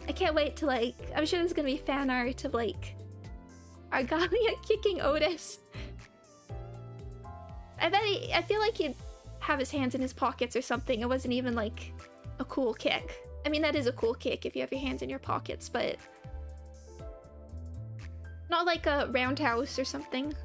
I can't wait to I'm sure there's gonna be fan art of Argalia kicking Otis. I feel like he'd have his hands in his pockets or something. It wasn't even a cool kick. I mean, that is a cool kick if you have your hands in your pockets, but not like a roundhouse or something.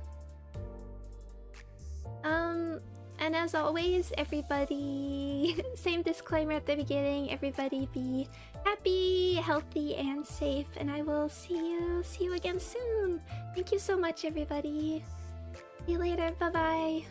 And as always, everybody, same disclaimer at the beginning, everybody be happy, healthy, and safe, and I will see you again soon. Thank you so much, everybody. See you later. Bye-bye.